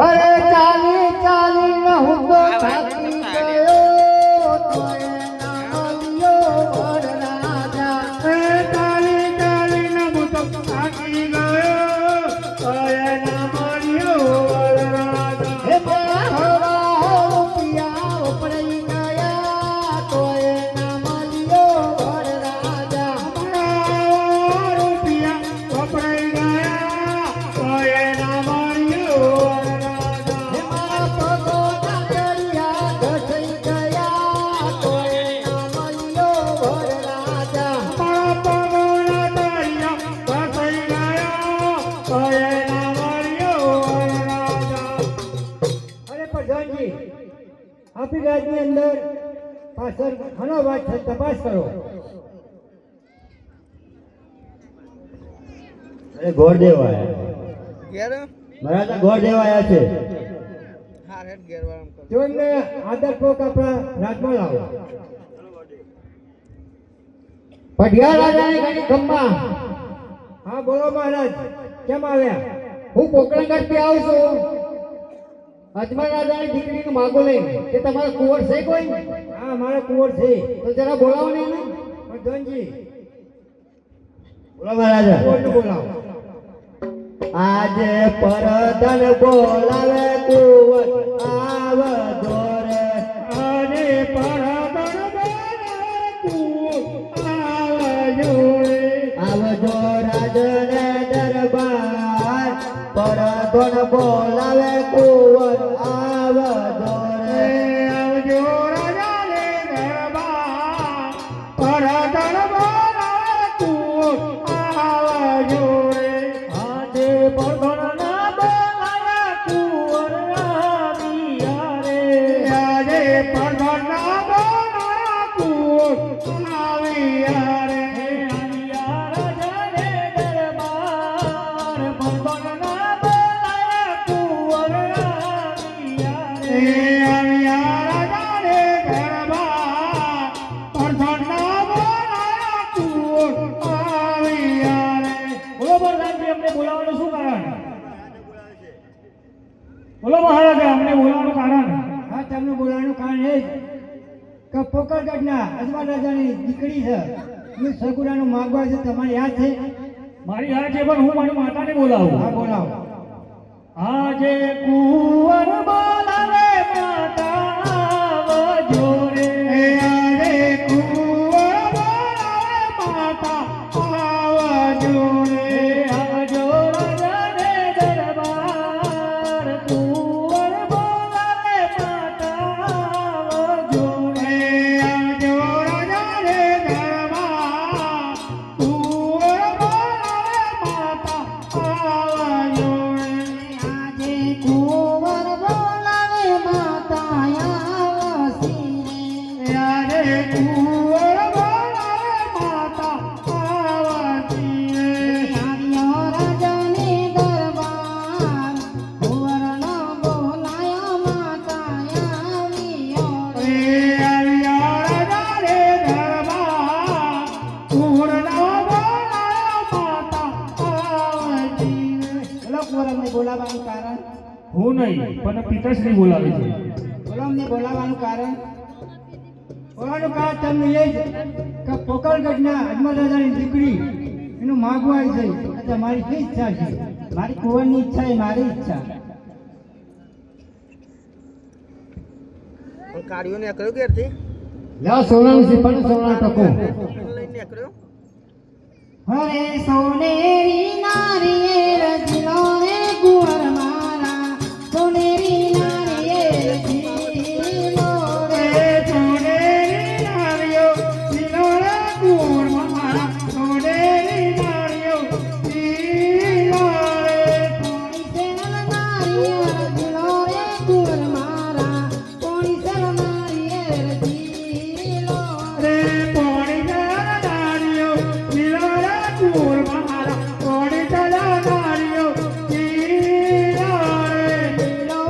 અરે ચાલી ચાલી ન હું તો થાકી ગયો તોય ના મળ્યો વરરાજા ચાલી ચાલી ન હું તો થાકી ગયો તોય ના મળ્યો વરરાજા હે મારા રૂપિયા ઉપડી ગયા તોય ના મળ્યો વરરાજા મારા રૂપિયા ઉપડી ગયા તોય ના મળ્યો આપણી રાજની અંદર પાછળ ઘણો વાત છે, તપાસ કરો. અરે ગોરદેવ આયા મહારાજા, ગોરદેવ આયા છે. જો એમને આદર પોક આપણા રાજમાં લાવો. પઢિયા રાજાની ઘણી ખંભા. હા બોલો મહારાજ, કેમ આવ્યા? હું પોકરણગઢથી આવું છું અજમલ રાજાની દીકરીનું માગો લઈને. કે તમારો કુંવર છે કોઈ? હા મારો કુંવર છે. તો જરા બોલાવો ને એને. ધનજી બોલો મહારાજા, કુંવરને બોલાવો. આજે પરધન બોલાવે કુંવર આવજો રે. આજે પરધન બોલાવે કુંવર આવજો રે. આવજો રાજને દરબાર પરધન બોલાવે કુંવર આવજો રે. આવજો રાજાને દરબાર પરધન બોલાવે કુંવર આવજો રે. આજે પરધન ના બોલાવે કુંવર આવ્યા રે. આજે પરધન ના બોલાવે કુંવર આવ્યા રે. આવ્યા રાજાને દરબાર પરધન ના બોલાવે કુંવર આવ્યા રે. આવ્યા રાજાને દરબાર પરધન ના બોલાવે કુંવર આવ્યા રે. બોલો પ્રધાનજી, અમને બોલાવવાનું શું કારણ? બોલો મહારાજા, અમને બોલાવવાનું કારણ? હા, તમને બોલાવવાનું કારણ એ જ કે પોકરગઢના અજમલ રાજાની દીકરી છે, એ સગુડાનું માગવા છે. તમારે યાદ છે? મારી યાદ છે, પણ હું મારી માતાને બોલાવું. હા બોલાવો. આજે કુંવર બોલાવે માતા આવજો રે. આજે કુંવર બોલાવે માતા આવજો રે. આવજો રાજાને દરબાર કુંવર બોલાવે માતા આવજો રે. આવજો રાજાને દરબાર કુંવર બોલાવે માતા આવજો રે. આજે કુંવર બોલાવે માતા આવસી રે. આજે કુંવર બોલાવે માતા આવસી રે. આવ્યો રાજાને દરબાર કુંવરનો બોલાયો માતા આવ્યો રે. આવ્યો રાજાને દરબાર કુંવરનો બોલાયો માતા આવસી રે. બોલો કુંવર, અમને બોલાવવાનું કારણ? હું નહીં, પણ પિતાશ્રી બોલાવે છે. બોલો અમને બોલાવવાનું કારણ? બોલાવવાનું કારણ તમને એ જ કે પોકરગઢના અજમલ રાજાની દીકરી એનું માગવા આવી છે. એટલે મારી કઈ ઈચ્છા છે? મારી કુંવરની ઈચ્છા એ મારી ઈચ્છા. કાળીઓ ને કર્યો ક્યારથી લા સોનાનું સિપાનું સોના ટકો. લઈને કર્યો હરે સોનેરી નારિયેર જીલો રે કુંવર મારા. સોનેરી નારિયેર જીલો રે. સોનેરી નારિયો જીલો રે કુંવર મારા. સોનેરી નારિયો જીલો રે. પોણી સેલ નારિયેર જીલો રે કુંવર મારા. પોણી સેલ નારિયેર જીલો રે. પોણી સેલ નારિયો જીલો રે કુંવર મારા. પોણી સેલ નારિયો જીલો રે. લીલો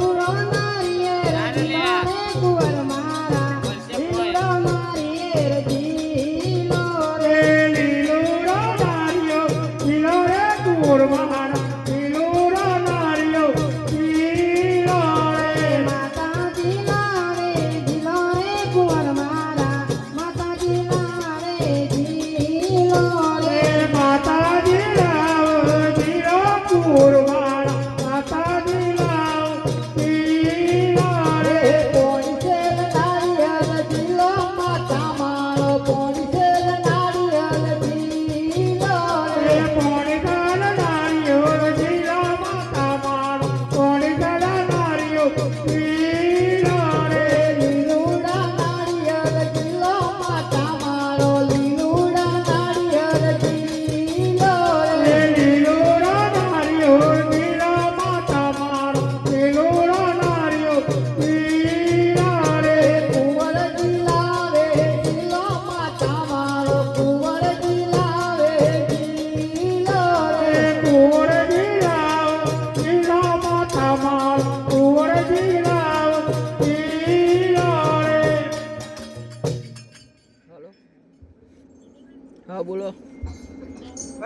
નારિયેર જીલો રે કુંવર મારા. લીલો નારિયેર જીલો રે. લીલો નારિયો જીલો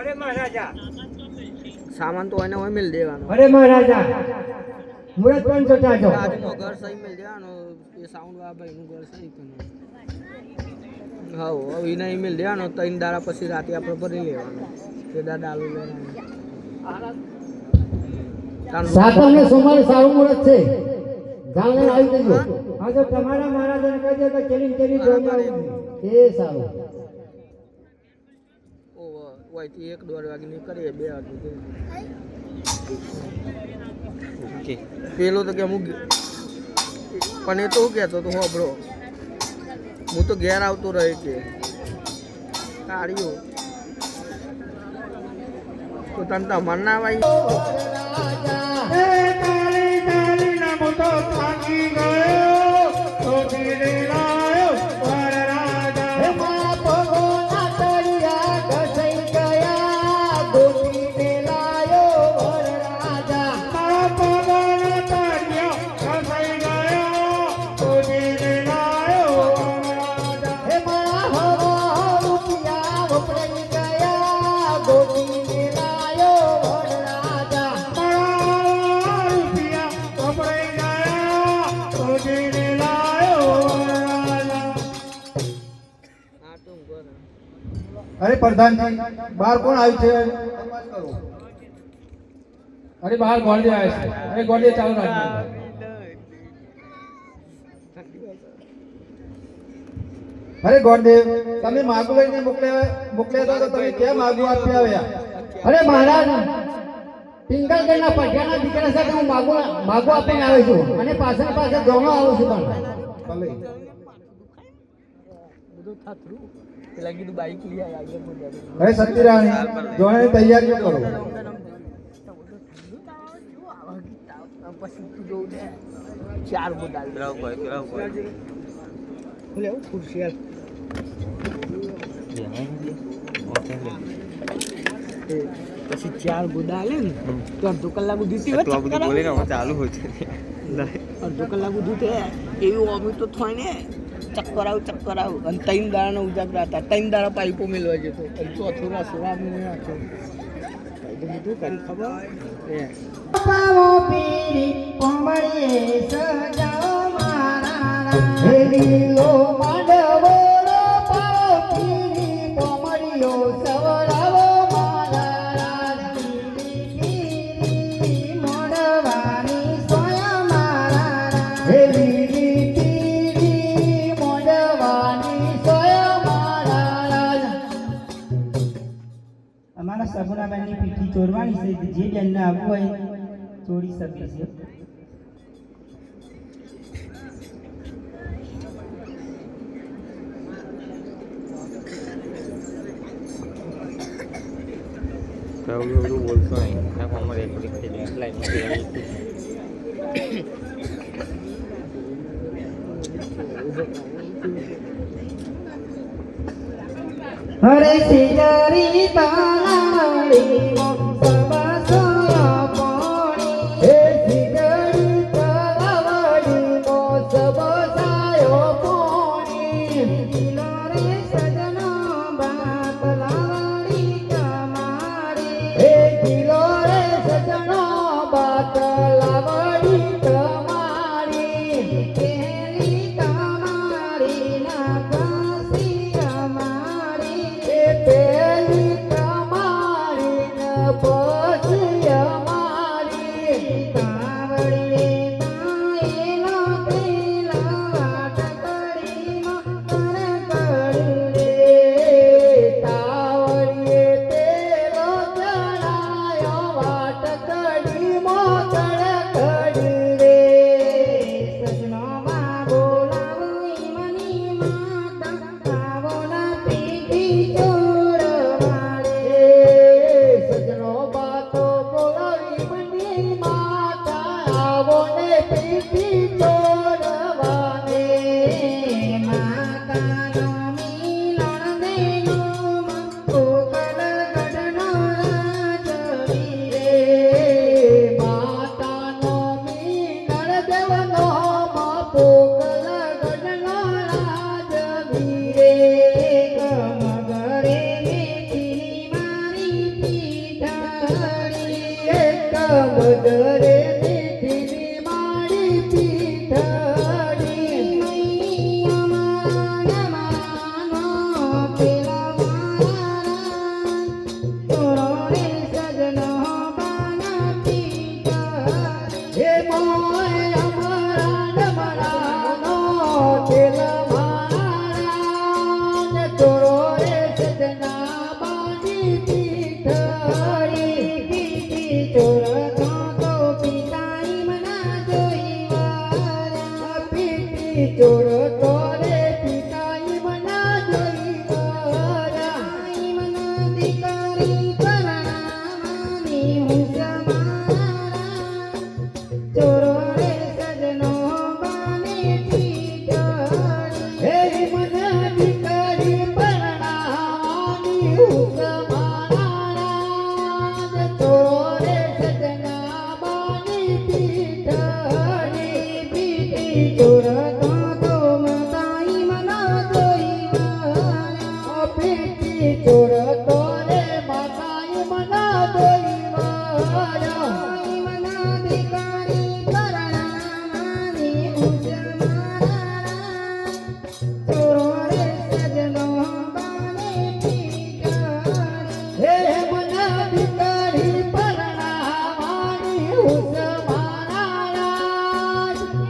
અરે મહારાજા સામાન તો એને હોય મિલ દેવાનો અરે મહારાજા મુરત પણ ચોટાડો આજનો ઘર સહી મિલ દેવાનો એ સાઉન્ડ વાળા ભાઈનું ઘર સહી કરવાનું હા હવે એને મિલ દેવાનો 3 દાડા પછી રાતે આપણે ભરી લેવાનો તે દાડા આલુ લેવાનો સાતમ ને સોમવારે સારું મુહૂર્ત છે જાણે આવી દેજો હા તો તમારા મહારાજાને કહી દે કે ચલી જોઈને આવું એ સારું ઓ ઓયથી 1-1.5 વાગે નીકળીએ 2 વાગે ઓકે પેલો તો કે હું પણ એ તો શું કહેતો તો હોબળો હું તો ઘેર આવતો રહે કે કાઢ્યો તો તને તમાર ના આવી અરે પ્રધાનજી બહાર કોણ આવ્યું છે તપાસ કરો અરે બહાર ગોળદે આવે છે અરે ગોળદે ચાલુ રાખજો અરે ગોરદેવ તમે માગુ લઈને મોકલ્યા તો તમે કેમ માગુ આપી આવ્યા અરે મહારાજ પિંગલગઢના પઠિયાના દીકરા સાથે હું માગુ આપીને આવ્યો છું અને પાછળ જોણો આવું છું પણ ભલે બધું થાતું પેલા કીધું બાઈક લઈ આગળ બોલાવ્યું અરે સતીરાણી જોણે તૈયારીઓ કરો પછી તું જોઉં ને 4 બોલાલ લેવું ખુરશી પછી 4 ગુદા લે ને તો અડધો કલાક સુધી ચાલુ હોય છે અડધો કલાક સુધી એવી ઓમી તો થાય ને ચક્કર આવું અને 3 દાડાના ઉજાગરા હતા 3 દાડા પાઇપો મેળવા જતો ચોથું રસોડા મેં નાખ્યો બધું કરી ખબર પાવો પીરી કોમળીએ સજાઓ મારા હેરીલો માંડવો પાવો પીરી કોમળીઓ સવરાવો મારા પીરી મોડવાની સોયા મારા હેરી પીરી મોડવાની સોયા મારા અમારા સગુણાબાઈની પીઠી ચોરવાની છે જે બેનને આવવું હોય ચોરી શકે છે બોલતો નહીં અમારે લાઈન હરે સિજરી તાલાડી સબસો પોણી હે સિજરી તાલાડી સબસાયો પોણી કિલોરે સજનો બાત લાડી તમારી હે કિલોરે સજનો બાત લાવડી તમારી કેલી તમારી ના કાસી અમારી પેલી પીઠડી પીઠી ચોર તો પિતાઈ મના જોઈ વારા પીઠી ચોર તો રે પિતાઈ મના જોઈ વારા મના દીકરી પરણાવાની હું સમારા ચોરો રે સજનો બાની પીઠડી હે મના દીકરી પરણાવાની હું સમારા ચોરો રે સજના બાની પીઠડી પીઠી ચોર તો મતાઈ મના જોઈ વારા પીઠી ચોર તો રે માતાઈ મના જોઈ વારા મના દીકરી પરણાવાની હું સમારા ચોરો રે સજનો બાની પીઠડી હે મના દીકરી પરણાવાની હું સમારા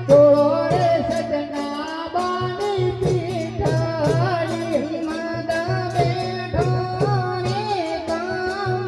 ચોરો રે સજના બાની પીઠડી મદ બેઠો ને કામ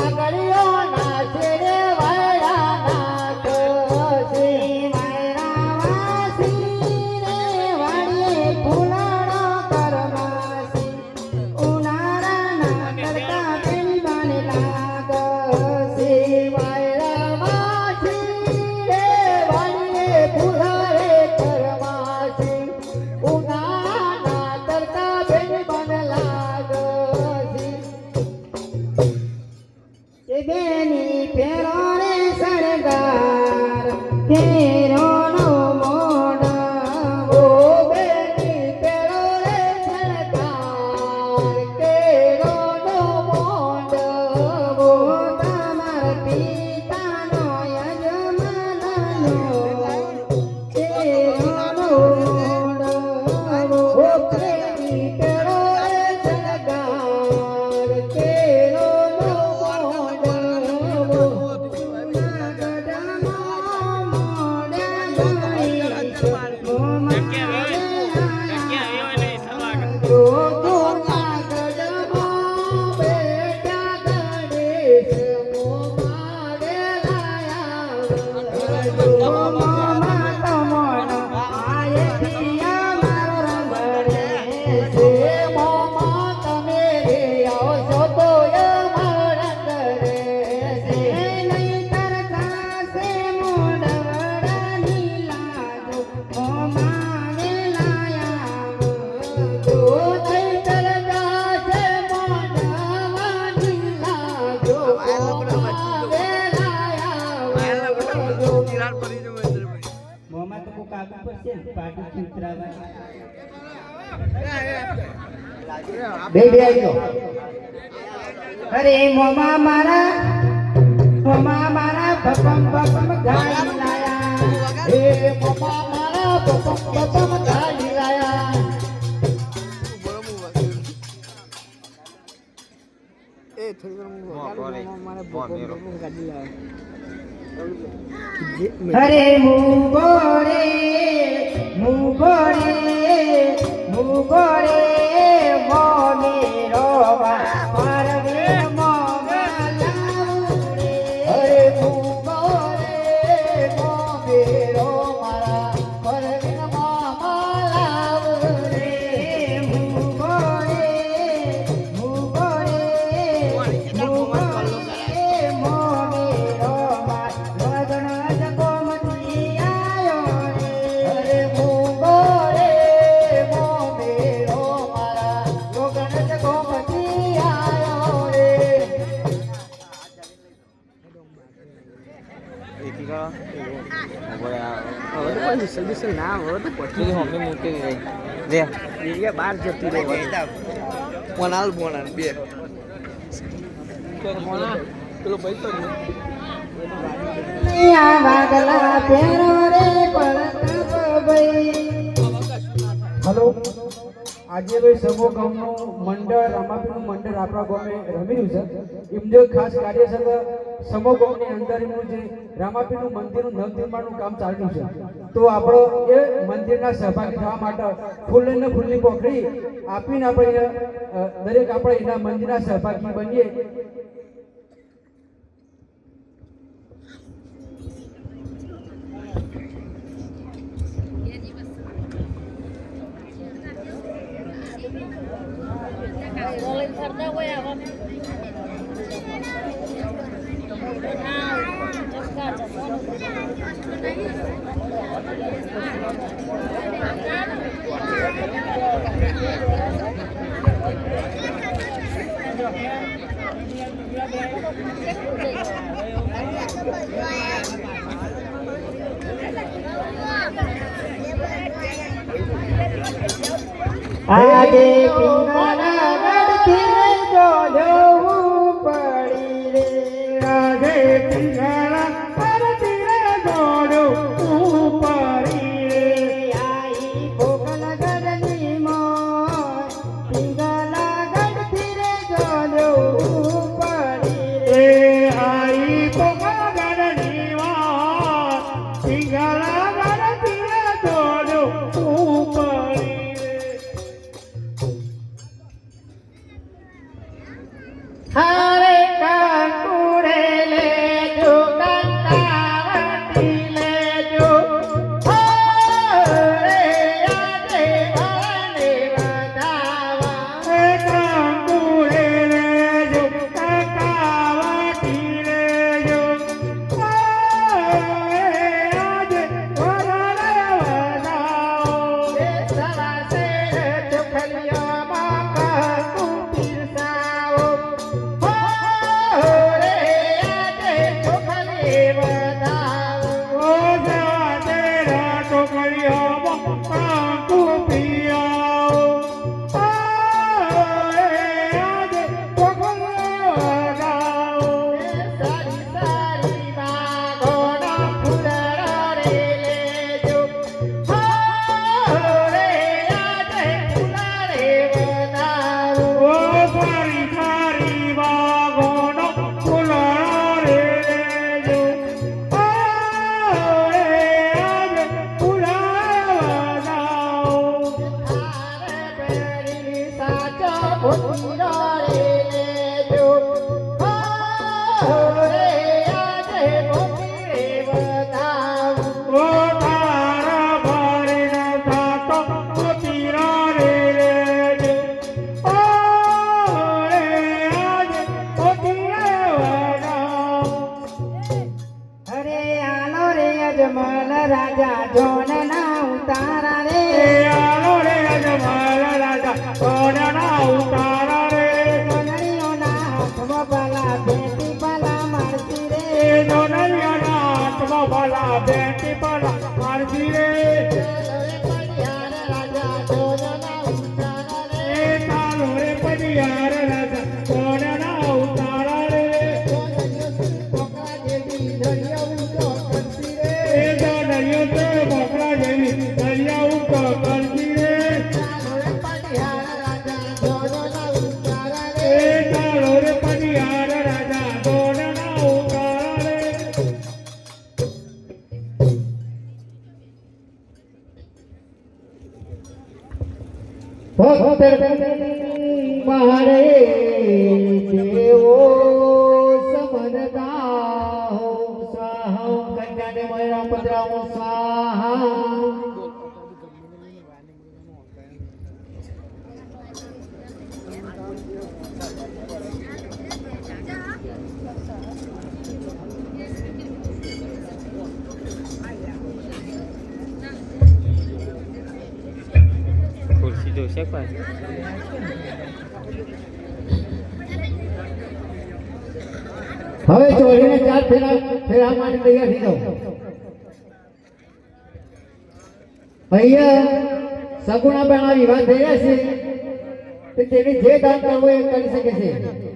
વાગડીઓ નાચે રે વાયરા નાચશે વાયરાવાસી રે વાડીએ ફૂલાડો કરમાસી ઉનાળાના તડકા પેલી બાને લાગશે વાયરાવાસી રે વાડીએ ફૂલાડે કરમાસી ઉનાળાના તડકા પેલી બાને લાગશે એ બેની ફેરો રે સળગાર ફેરોનો મોઢો બેની ફેરો રે સળગાર ફેરોનો મોઢો તમારા પિતાનો યજમાનનો ફેરોનો મોઢો બેની ફેરો રે સળગાર ફેરોનો મોંમાં તો કોક આપવું પડશે ને પાટી ઉતરાવા બે આવજો અરે મોંમાં મારા બપમ બપમ ગાડી લાયા એ મમ્મા મારા બપમ બપમ ગાડી લાયા એ થોડી વાર મારે ગાડી લાવ્યા અરે મુગોરે મુગોરે મુગોરે મોમેરો પરવે મોગલાઉરે અરે મુગોરે મોમેરો મારા પરવીન મામા લાવરે મુગોરે મુગોરે મોમેરો મગન જગોમતી આયો અરે મુગોરે મોમેરો મારા ગોગણ જગોમતી આયો રે એકી કરો બોલે હવે તો કોઈ સર્વિસ ના હવે તો પેલી મમ્મી મૂકી ગઈ લે એ બહાર જતી રહી પોનાલ પોનાલ બે પેલો પૈસો આ વાગલા પેરો રે પડતા ભાઈ હલો આજે ભાઈ સમૂહ ગામનું મંડળ રામાપીનું મંડળ આપણા ગામે રમી રહ્યું છે એમનું એક ખાસ કાર્ય છે કે સમૂહ ગામની અંદર એમનું જે રામાપીનું મંદિરનું નવનિર્માણનું કામ ચાલી રહ્યું છે તો આપણો એ મંદિરના સહભાગી થવા માટે ફૂલને ફૂલની પોખડી આપીને આપણે દરેક આપણે એના મંદિરના સહભાગી બનીએ આજે પિંગલા ગઢથી જો જવું પડી રે આજે પિંગલા ગઢથી દોડવું પડી રે આઈ ભોગલ ગઢની મોર પિંગલા ગઢથી જો જવું પડી રે આઈ ભોગલ ગઢની મોર પિંગલા ગઢથી દોડવું પડી હારે કાકુ રાજા જોનના ઉતારા રે આલો રે અજમલ રાજા જોનના ઉતારા રે જોનણીઓના હાથમાં ભલા બેટી ભલા મારતી રે જોનણીઓના હાથમાં ભલા બેટી ભલા મારતી રે ચાલો રે પડિયાર રાજા જોનના ઉતારા રે દરિયો તો મોકળા જેવી દરિયા ઉપર કરતી રે ચાલો રે પડિયાર રાજા જોનના ઉતારા રે મારે દેવો સમદતા હો સ્વાહા કન્યાને મયરા પદરાઓ સ્વાહા ખુરશી જોશે પણ હવે ચોરીને 4 ફેરા માટે તૈયાર થઈ જાઓ અહીંયા સગુણા બેના વિવાહ થઈ રહ્યા છે તેને જે કામ કરવું એ કરી શકે છે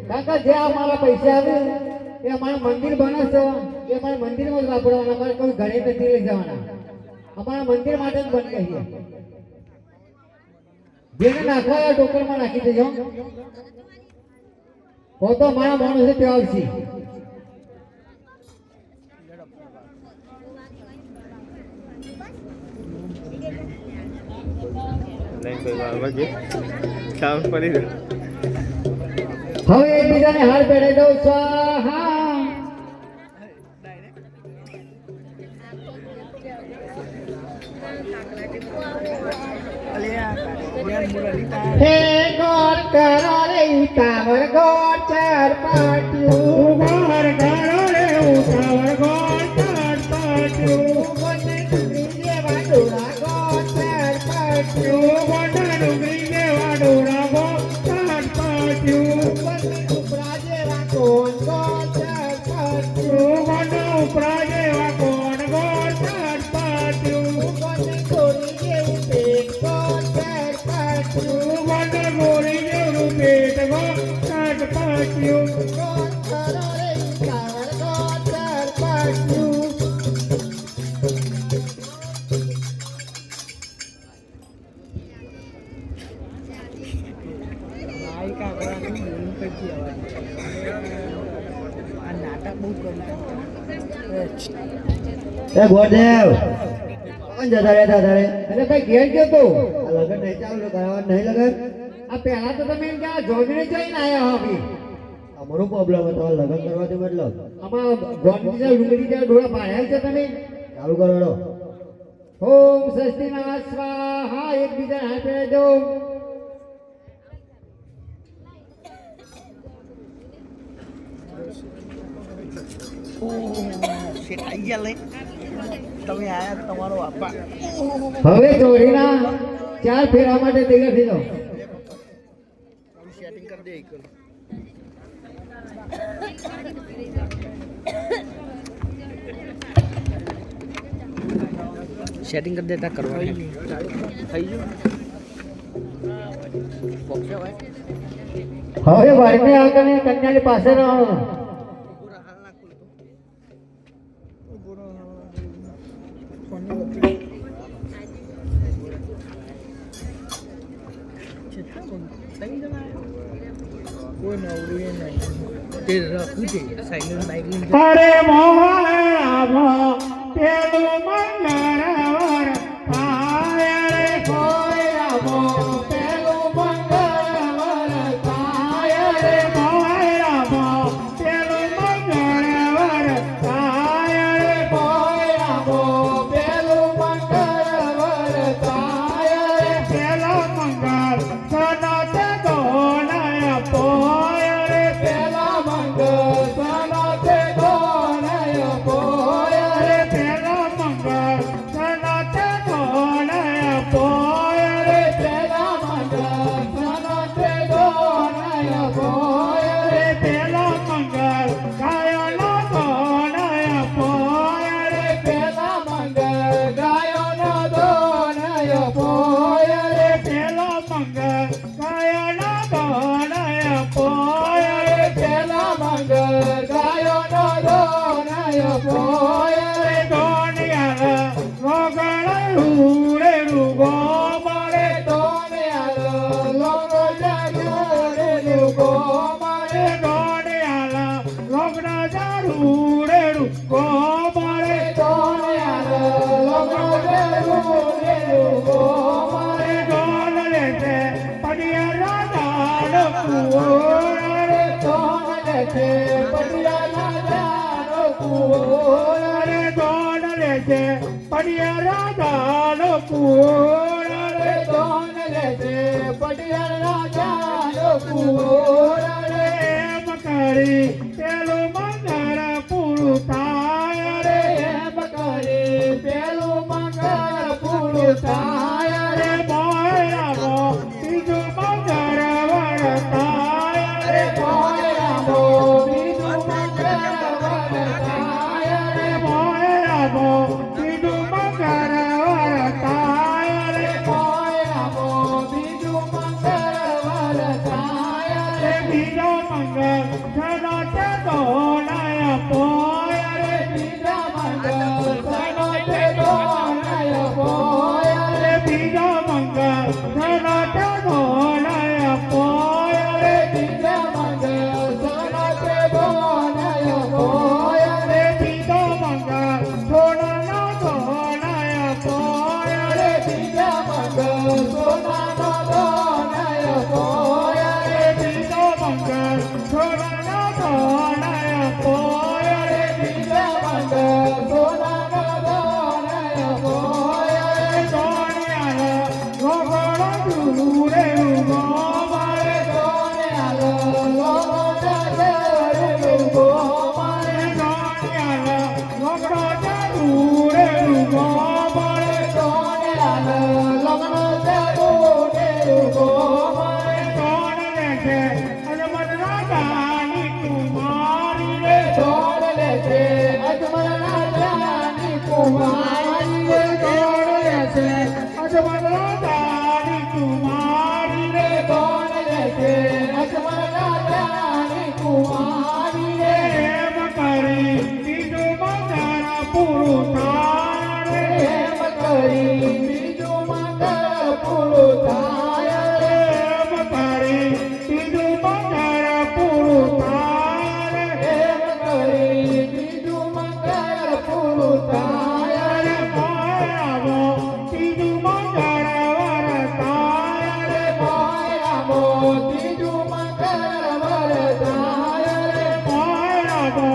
કારણ કે જે અમારા પૈસા આવે એ અમારું મંદિર બને છે એ અમારા મંદિરમાં જ વાપરવાના અમારે કોઈ ઘરે નથી લઈ જવાના અમારા મંદિર માટે જ બની રહીએ જેને નાખવા એ ટોકરમાં નાખી દેજો તો મારા માણસે ત્યાં આવશે નહીં કોઈ વારમાં કે કામ પડી ગયું હવે એકબીજાને હાર પહેરાઈ દઉં સ્વાહા હે ગોર કરો રે ઉતાવળ ગોર ચાર પાટ્યું ગોર કરો રે ઉતાવળ ગોર ચાર પાટ્યું ગોને ડુંગળી જેવા ડોળા ગોર ચાર પાટ્યું ગોંડા ડુંગળી જેવા ડોળા ગોર ચાર પાટ્યું ગોને ઉપરા જેવા કોણ ગોર ચાર પાટ્યું ગોંડા ઉપરા જેવા કોણ ગોર ચાર પાટ્યું ગોને ગોરી જેવું પેટ ગોર ચાર પાટ્યું ગોંડા ગોરી જેવું પેટ ગોર ચાર પાટ્યું ગોર કરો રે ઉતાવળ ગોર ચાર પાટ્યું એ ગોરદેવ કોણ જતા રહેતા તારે અરે ભાઈ ઘેર ગયો તો આ લગન નહીં ચાલુ કરાવવા નહીં લગન આ પહેલા તો તમે એમ કે આ જોગણી જઈને આયા હો ભી અમારો પ્રોબ્લેમ હતો આ લગન કરવાથી મતલબ આમાં ગોંડી જે ડુંગળી જે ડોળા પાડ્યા છે તમે ચાલુ કરો ઓમ સ્વસ્તિના સ્વાહા એકબીજાને હાથ પહેરાઈ દો શેઠ આઈ ગયા લઈ તમે આયા તમારો આપા હવે ચોરીના 4 ફેરા માટે તૈયાર થઈ જાઓ સેટિંગ કરી દે એક સેટિંગ કરી દેતા કરવા થઈ ગયું હવે વાળને આગળ કન્યાની પાસે રહેવાનું અરે મોહરામાં પેલું મંગળવાર આય રે મોહરામાં પેલું મંગળવાર થાય રે મોહરામાં પેલું મંગળવાર આય રે મોહરામાં પેલું મંગળવાર થાય રે પેલો મંગળ સનો તે ગોનાય પોય રે પેલા મંગળ સનો તે ગોનાય પોય અરે પેલો મંગળ મંગળ ગાયો નો દોનાય પોય રે દોનિયા રોગણ રૂડે રૂગો મારે દોનિયા લોગો જાગ્યો રે રૂગો મારે દોનિયા રોગણ જારૂડે રૂગો મારે દોનિયા લોગો જારૂડે રૂગો મારે દોન લે છે પડિયા રાજા કુઓ રે દોન લે છે પડિયા રાજા કુઓ રે દોન લે છે પડિયા રાજા કુઓ રે દોન લે છે પડિયા રાજા કુઓ રે એમ કરી પેલું મંગળ પૂરું થાય રે એમ કરી પેલું મંગળ પૂરું થાય રે મોયરામો બીજું મંગળ વરતાય રે મોયરામો બીજું મંગળ વરતાય રે મોયરામો બીજું મંગળ વરતાય રે મોયરામો બીજું મંગળ વરતાય રે બીજો મંગળ છનો તે દોનાય પોય રે બીજા મંગળ છનો તે દોનાય પોય રે બીજો મંગળ છનો તે દોનાય પોય રે બીજા મંગળ છનો તે દોનાય પોય રે બીજો મંગળ સોનાનો દોનાય પોય રે બીજા મંગળ સોનાનો દોનાય પોય રે બીજો મંગળ સોનાનો દોનાય પોય રે બીજા મંગળ સોનાનો દોનાય પોય રે દોનિયા રોગણ રૂડે રૂગો મારે દોનિયા રોગણ રૂગો મારે દોનિયા રોગણ રૂડે રૂગો મારે દોનિયા રોગણ રૂડે રૂગો મારે દોન લે છે અજમલ રાજાની કુમારી રે દોન લે છે અજમલ રાજાની કુમારી રે દોન લે છે અજમલ રાજાની કુમારી રે દોન લે છે અજમલ રાજાની કુમારી રે એમ કરી બીજું મંગળ પૂરું થાય રે એમ કરી બીજું મંગળ પૂરું થાય રે એમ કરી બીજું મંગળ પૂરું થાય રે એમ કરી બીજું મંગળ પૂરું થાય રે મોયરામો બીજું મંગળ વરતાય રે મોયરામો બીજું મંગળ વરતાય રે મોયરામો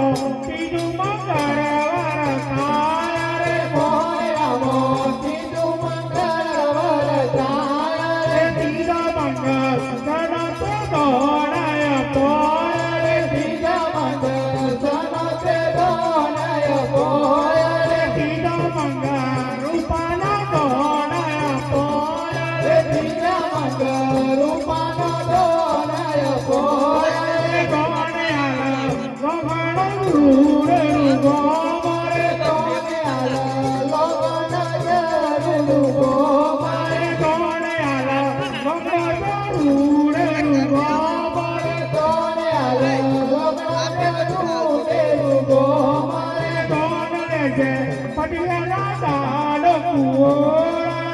બીજું મંગળ વરતાય રે મોયરામો બીજું મંગળ વરતાય રે બીજા મંગળ સનો તે દોનાય પોય રે બીજા મંગળ સનો તે દોનાય પોય રે બીજા મંગળ રૂપાના દોનાય પોય રે બીજા મંગળ રૂપાના દોનાય પોય રે દોનિયા રોગણ રૂડે રૂગો મારે દોનિયા રોગણ રૂગો મારે દોનિયા રોગણ રૂડે રૂગો મારે દોનિયા રોગણ રૂડે રૂગો મારે દોન લે છે પડિયા રાજા કુઓ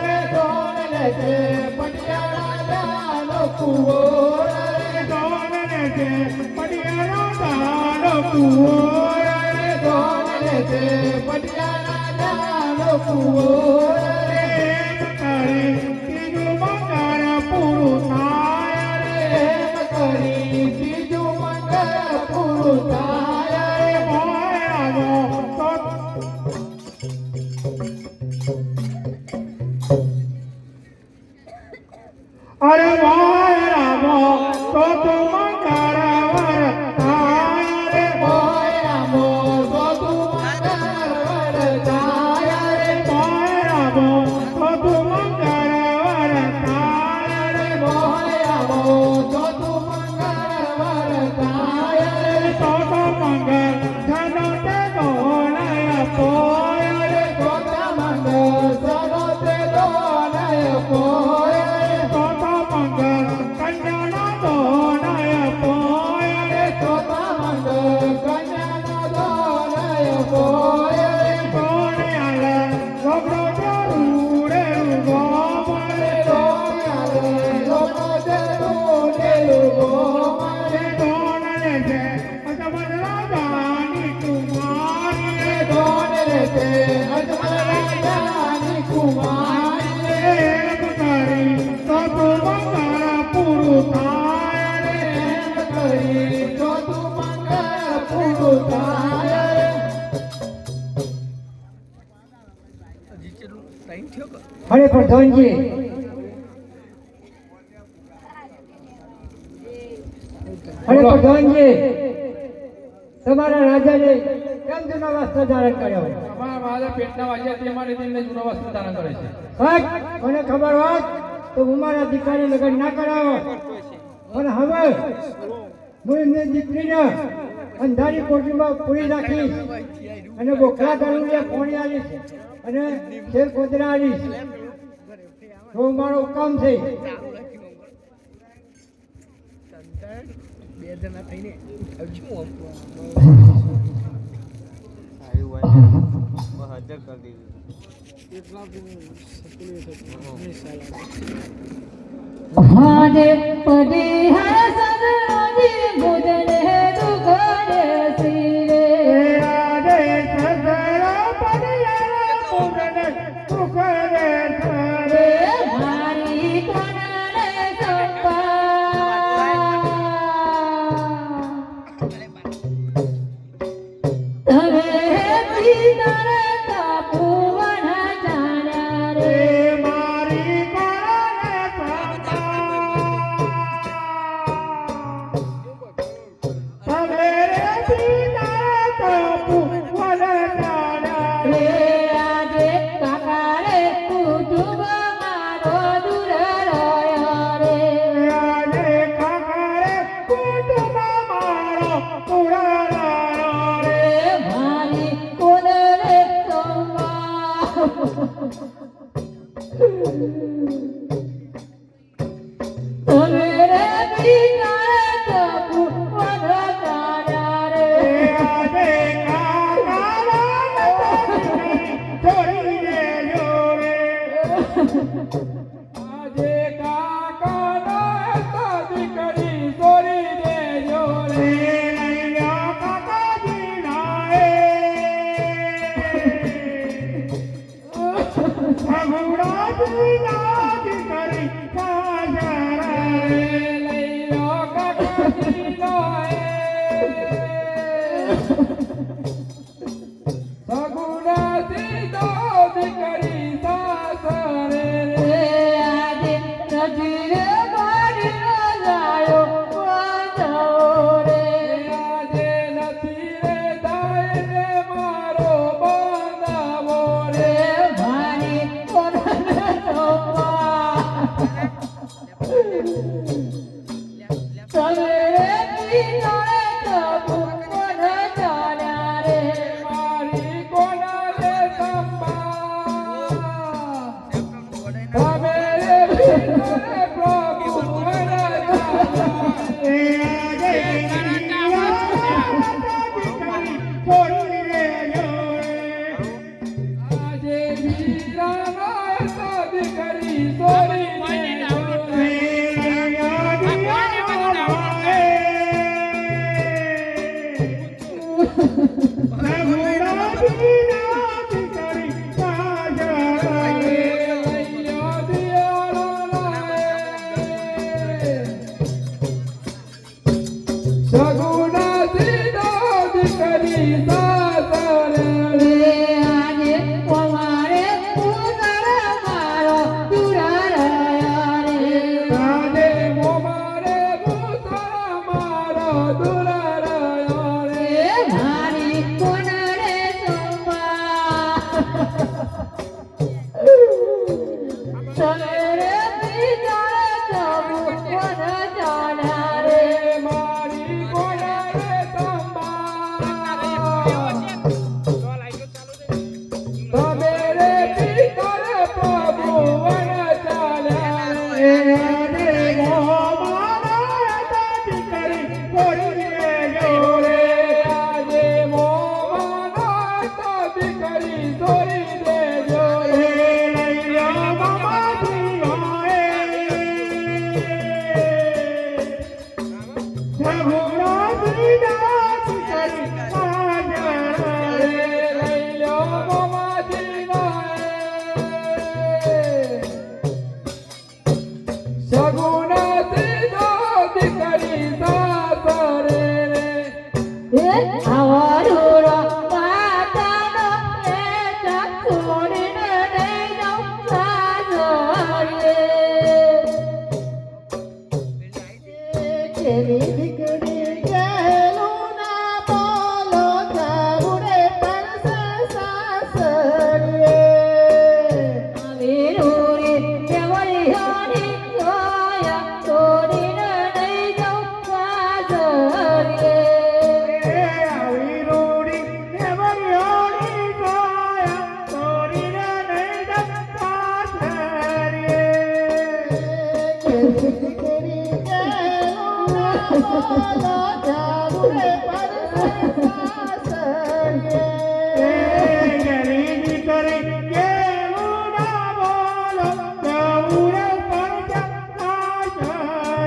રે દોન લે છે પડિયા રાજા કુઓ રે દોન લે છે પડિયા રાજા કુઓ રે દોન લે છે પડિયા રાજા કુઓ રે એમ કરી બીજું મંગળ પૂરું થાય રે એમ કરી બીજું મંગળ પૂરું થાય રે મોયરામો તો અરે મોયરામો તો તું મંગળ વરતાય રે મોયરામો તો તું મંગળ વરતાય રે મોયરામો છે અજમલ રાજાની કુમારી એમ કરી તો તું મંગળ પૂરું થાય રે એમ કરી તો તું મંગળ પૂરું થાય અરે પ્રધાનજી અરે પ્રધાનજી તમારા રાજાને કેમ જૂના વસ્ત્ર ધારણ કર્યો અમારા મારા પેટના વાગ્યા તે માટે તેમને જૂનો વસ્ત્ર ધારણ કરે છે સાહેબ મને ખબર હોત તો હું મારા દીકરાને લગ્ન ના કરાવો પણ હવે હું એમની દીકરીને અંધારી કોઠીમાં પૂરી રાખીશ અને બોખલા ગાળુને પોણી આલીશ અને શેર કોતરા આલીશ તો મારો કામ છે બે જણા થઈને આવજો સારી વાત છે. હાજર કરી દીધું. હાજે પદે હર સદરોજી બુદને દુગરે સિરે આદે સદરા પડિયા પુગને પુગરે રે મારી કોનને સંપા તમે પીતર તપુવન જાણ્યા રે મારી કોને સવેરે પિતા તપુ વલડાડા રે આજે કાકારે કુટુંબ મારો દૂર રહ્યો રે આજે કાકારે કુટુંબ મારો પુરાણા રે મારી કોને સંપા તમે રે પીતર તપુવન જાણ્યા રે આજે કાકારા છોડી દેજો રે આજે કાકાના દીકરી છોડી દેજો રે નૈયા કાકાજી નાએ ભગુડાજી ના દીકરી કાજરા રે નૈયા કાકાજી નાએ સગુણાથી તો દીકરી સાસરે રે આજે નદીરે મારી લાયો વાંધો રે આજે નથી રે થાય રે મારો બાંધાવો રે મારી કોને સંપા તમે રે પીતર તપુવન જાણ્યા રે મારી કોના રે સંભા તમે રે ભીતરે પ્રભુ વરદાતા એ આજે છોડી દેજો આજે વીરાનો દીકરી છોડી દેજો રે આજે અમારે પુત્ર મારો દૂર રહ્યો રે મારી કોને સંપા તમે રે પીતર તપુવન જાણ્યા રે મારી કોના રે સંભા આવડુરો માતાનો એ છોડીને નહીં જાઉં સાસરે. કેવી દીકરી ગેલું ના બોલો જાવું રે પરસે સાસરે. વીરુરી કેવળિયાની જોયા છોડીને નહીં જાઉં સાસરે. આવી રોડી કેવળિયાની જોયા છોડીને નહીં જાઉં સાસરે. કેવી દીકરી ગેલું ના બોલો જાવું રે પરસે સાસરે. કેવી દીકરી ગેલું ના બોલો જાવું રે પરસે સાસરે.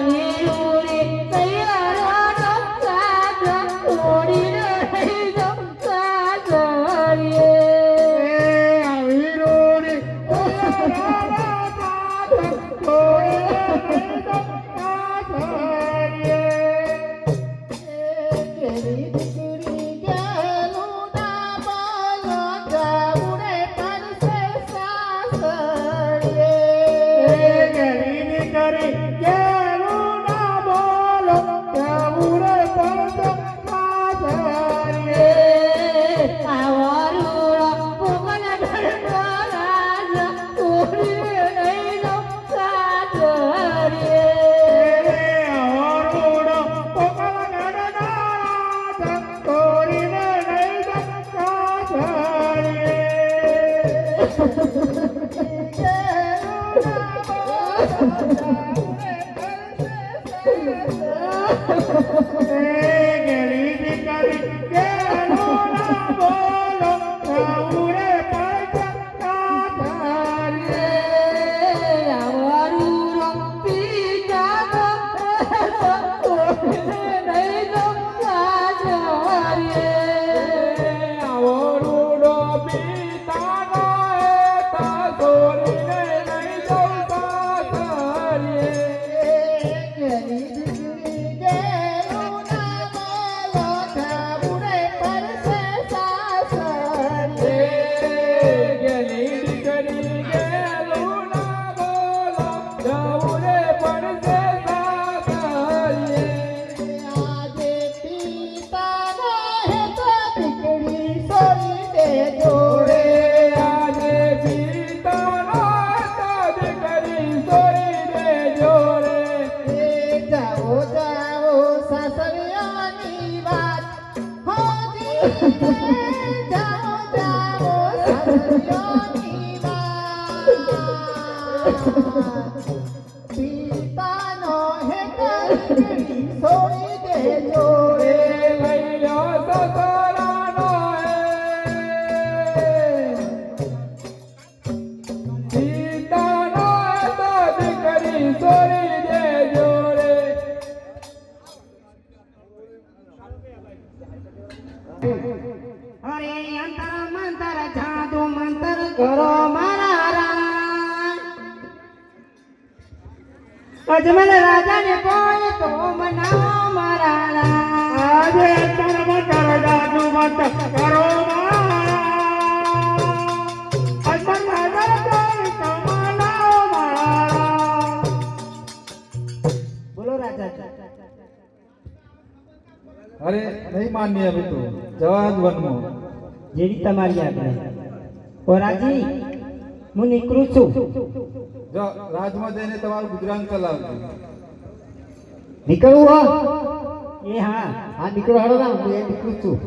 વીરુરી તૈયારો સાસરા છોડીને નહીં જાઉં સાસરે. આવી રોડી કેવી દીકરી ગેલું ના બોલો જાવું રે પરસે સાસરે. કેવી દીકરી ગેલું ના બોલો જાવું રે પરસે સાસરે. આવડુરો પોકળ ઘરનો રાજા છોડીને નહીં જાઉં સાસરે. આવડુરો પિતાનો છોડીને નહીં જાઉં સાસરે. પિતાનો હેત છોડી દેજો રે. અરે અંતર મંતર જાદુ મંતર કરો મારા રામ. અજમલ રાજાને કોઈ તો મનાવો મારા રામ. આજે અંતર મંતર જાદુ મંતર કરો મારા. અજમલ રાજાને કોઈ તો મનાવો મારા. બોલો રાજા. અરે નહીં માન્ય હવે તો જવા જ વનમાં. જેવી તમારી આજ્ઞા. ઓરાજી હું નીકળું છું. જો રાજમાં જઈને તમારું ગુજરાન ચલાવજો. નીકળવું હો? એ હા. હા નીકળો હાલો ના હું એ નીકળું છું.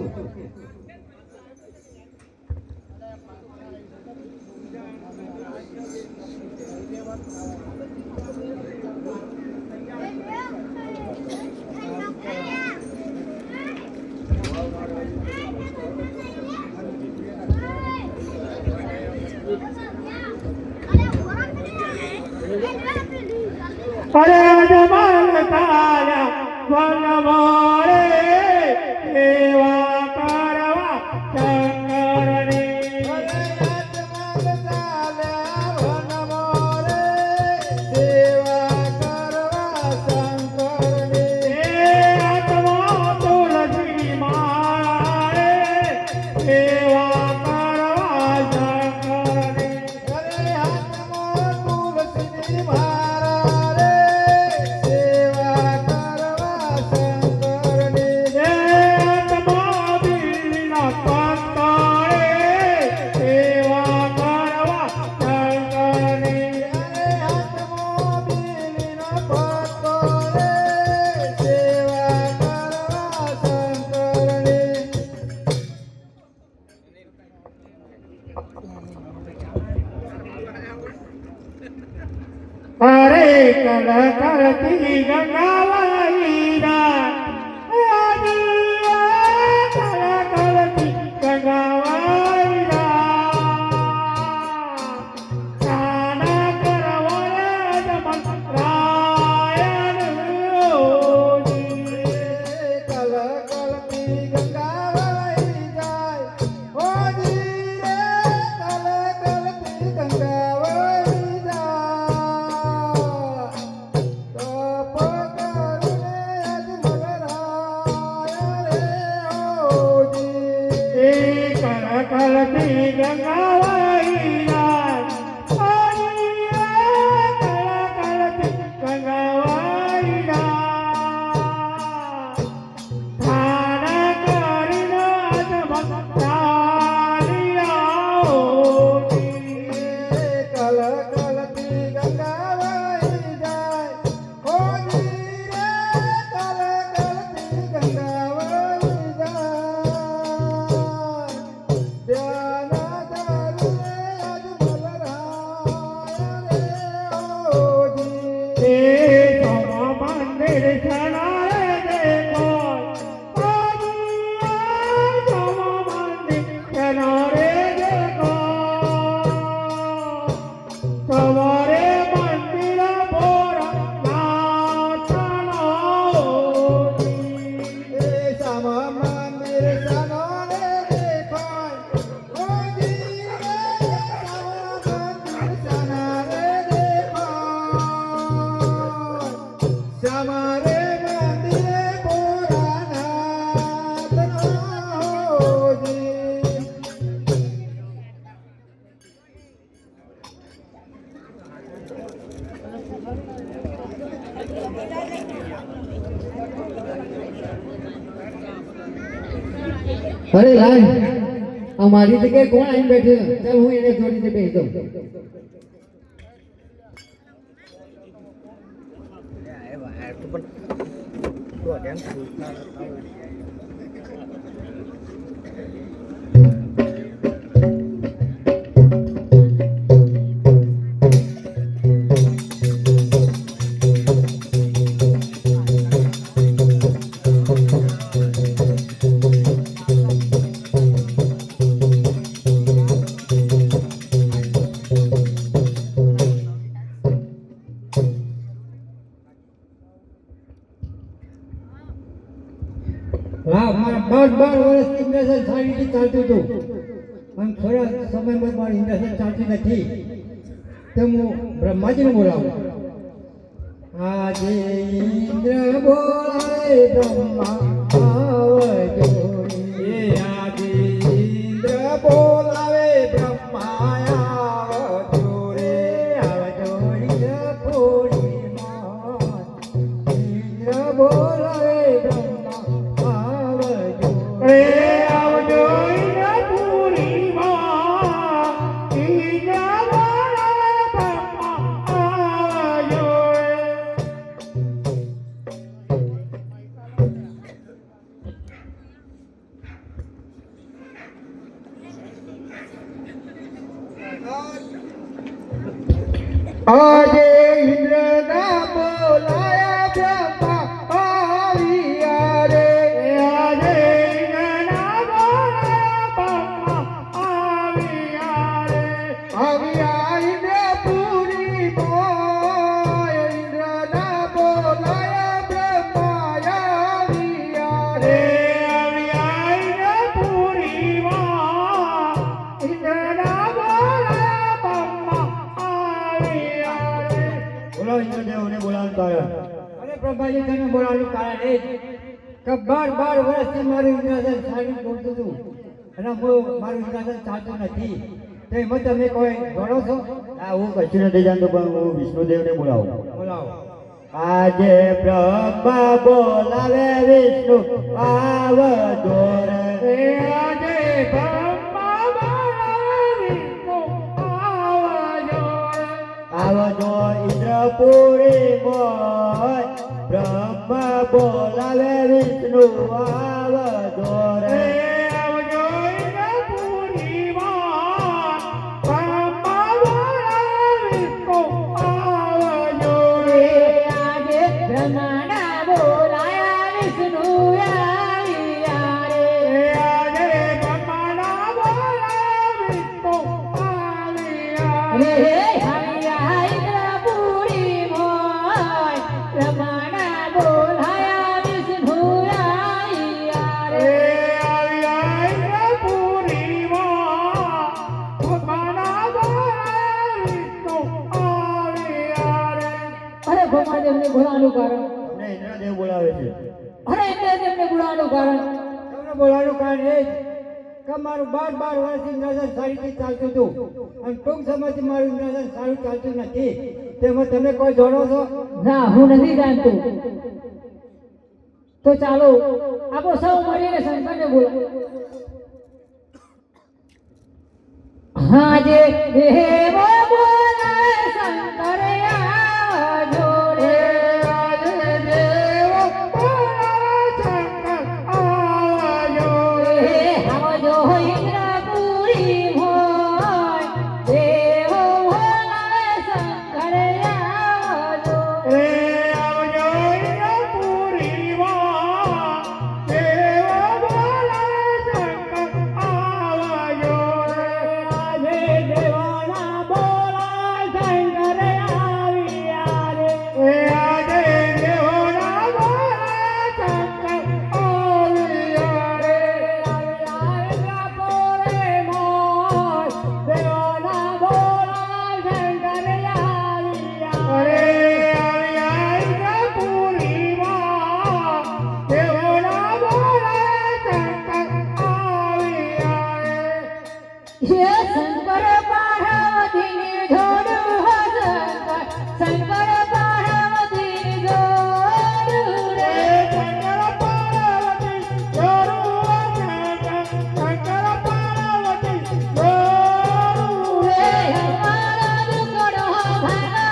અરે જમાલ કાયા વનવારે સેવા કરવા શંકરને. સેવા કરવા શંકરને. આત્મા તો કલકલતી ગંગાવાઈરા કલકલતી ગંગાવાઈરા કાના કરવર મંત્રાયણ કલકલતી ગંગાવાઈ જાય હોજી રે કલકલતી ગંગાવાઈ જાય તપ કરીને અજમરાય રે હોજી કલકલતી ગંગાવાઈ જાય હોજી રે કલકલતી ગંગાવાઈ જાય ધારા કરીને અજમરાય હોજી કલકલતી ગંગાવાઈ જાય હોજી રે કલકલતી ગંગાવાઈ જાય ધ્યાન ધરુને અજમલરાય રે હોજી એ સમા મંદિર છણારે દેખો હોજી સમા મંદિર છણારે દેખો સવારે મંદિર બોરા નાચનો એ સમા મંદિર સનારે દેખાય હોજી રે સમા મંદિર સનારે દેખાય સમારે મંદિરે બોરા નાચનો હોજી અરે લાય અમારી જગ્યાએ કોણ આવીને બેઠું છે? ચાલ હું એને જોડીને બેસી દઉં. હા મારા 12 વર્ષથી ઇન્ડસ્ટ્રી સારી રીતે ચાલતું હતું અને થોડા સમયમાં મારી ઇન્ડસ્ટ્રી ચાલતી નથી તો હું બ્રહ્માજીને બોલાવું. આજે ઇન્દ્ર બોલાવે બ્રહ્મા આવજો એ આજે ઇન્દ્ર બોલાવે બ્રહ્મા આવજો રે આવજો ઇન્દ્ર પૂર્ણિમા ઇન્દ્ર બોલાવે બ્રહ્મા આવજો રે આવજો ઇન્દ્ર પૂર્ણિમા ઇન્દ્ર બોલાવે બ્રહ્મા આવજો આજે ઇન્દ્રના બોલાયા બ્રહ્મા આવ્યા રે આજે ઇન્દ્રના બોલાયા બ્રહ્મા આવ્યા રે આવ્યા ઇન્દ્રપુરી માં ઇન્દ્રના બોલાયા બ્રહ્મા આવ્યા રે આવ્યા ઇન્દ્રપુરી માં ઇન્દ્રના બોલાયા બ્રહ્મા આવ્યા રે. બોલો ઇન્દ્રદેવને બોલાવવાનું કારણ? અરે પ્રભાજી તને બોલાવવાનું કારણ એ જ કે 12 વર્ષથી મારું ઇન્દ્રસન સારું બોલતું હતું અને મારું ઇન્દ્રસન ચાલતું નથી તો એમાં તમે કોઈ ગણો છો? હા હું કશું નથી જાણતો પણ હું વિષ્ણુદેવને બોલાવું. બોલાવો. આજે બ્રહ્મા બોલાવે વિષ્ણુ આવજો રે આજે બ્રહ્મા બોલાવે વિષ્ણુ આવજો રે. આવજો ઇન્દ્રપુરી મોય બ્રહ્મા બોલાવે વિષ્ણુ આવજો રે આવજો ઇન્દ્રપુરીમાં બ્રહ્મા બોલાવે વિષ્ણુ આવજો રે. બોલાવાનું કારણ તમને બોલાવાનું કારણ એ જ કે મારું 12 વર્ષથી ઇન્દ્રાસન સારી રીતે ચાલતું હતું અને ટૂંક સમયથી મારું ઇન્દ્રાસન સારું ચાલતું નથી તેમાં તમે કોઈ જાણો છો? ના હું નથી જાણતું. તો ચાલો આપણે સૌ મળીને શંકરને બોલાવીએ. હાજે દેવ બોલાય શંકર આવજો રે. હાજે દેવ બોલાય શંકર આવજો રે. આવજો ઇન્દ્રપુરી હોય દેવ બોલાય શંકર આવજો રે. આવજો ઇન્દ્રપુરી હોય દેવ બોલાય શંકર આવજો રે. આજે દેવાના બોલાય શંકર આવ્યા રે. આજે દેવાના બોલાય શંકર આવ્યા રે. આવ્યા ઇન્દ્રપુરી મોય દેવાના બોલાય શંકર આવ્યા રે. આવ્યા ઇન્દ્રપુરી મોય દેવાના બોલાય શંકર આવ્યા રે. હે શંકર પાર્વતીની જોડું હો શંકર પાર્વતીની જોડું રે. શંકર પાર્વતી જોડું હો શંકર પાર્વતી જોડું રે. અમારા દુકડો ભાગો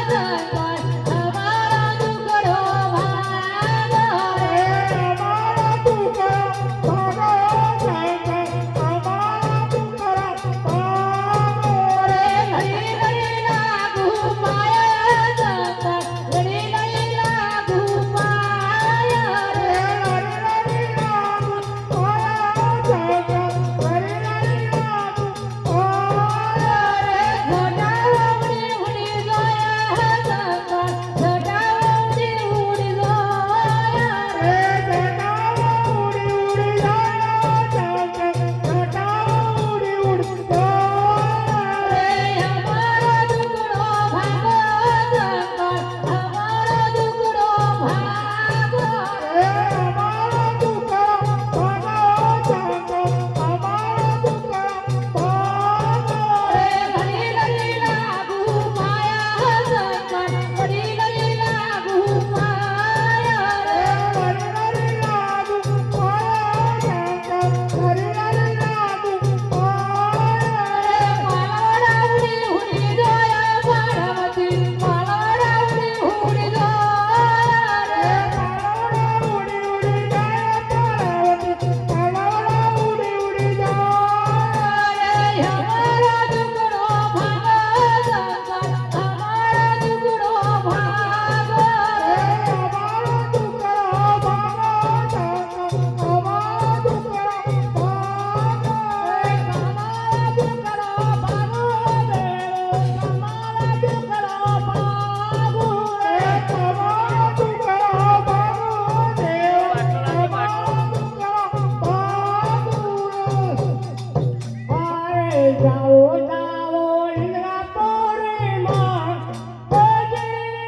શંકર અમારા દુકડો ભાગો રે. અમારા દુકડો ભાગો શંકર અમારા દુકડો ભાગો રે. ઘડી ઘડી લાગુ પાયા શંકર ઘડી ઘડી લાગુ પાયા રે. ઘડી ઘડી લાગુ પાયા શંકર ઘડી ઘડી લાગુ પાયા રે. ઘોડા ઉડી ઉડી ગયા શંકર ઘોડા ઉડી ઉડી ગયા રે. ઘોડા ઉડી ઉડી ગયા શંકર ઘોડા ઉડી ઉડી ગયા રે. અમારા દુકડો ભાગો શંકર અમારા દુકડો ભાગો રે. અમારા દુકડો ભાગો શંકર અમારા દુકડો ભાગો રે. ઘડી ઘડી લાગુ પાયા શંકર ઘડી ઘડી લાગુ પાયા રે. ઘડી ઘડી લાગુ પાયા શંકર ઘડી ઘડી લાગુ પાયા રે. માલવડા ઉડી ઉડી ગયા પાર્વતી માલવડા ઉડી ઉડી ગયા રે. માલવડા ઉડી ઉડી ગયા પાર્વતી માલવડા ઉડી ઉડી ગયા રે. અમારા દુકડો ભાગો શંકર અમારા દુકડો ભાગો રે. અમારા દુકડો ભાગો શંકર અમારા દુકડો ભાગો રે. અમારા દુકડો ભાગો દેવ અમારા દુકડો ભાગો રે. અમારા દુકડો ભાગો દેવ અમારા દુકડો ભાગો રે. અરે જાઓ જાઓ ઇન્દ્રપુરીમાં ઓજી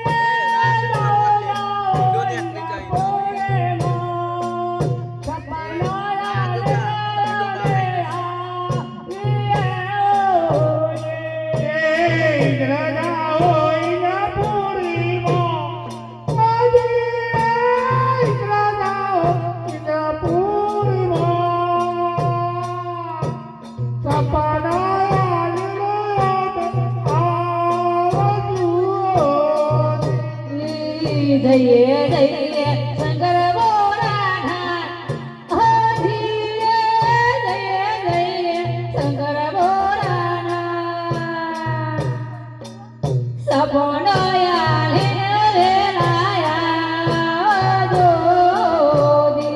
જાઓ જાઓ ઇન્દ્રપુરીમાં સપના આલે ઇન્દ્ર જાઓ ઇન્દ્રપુરીમાં ઓજી ઇન્દ્ર જાઓ ઇન્દ્રપુરીમાં સપના જઈએ જઈએ શંકર બોરાના હો ધીરે જઈએ જઈએ શંકર બોરાના સપનો યાલે રે લાયા જો દે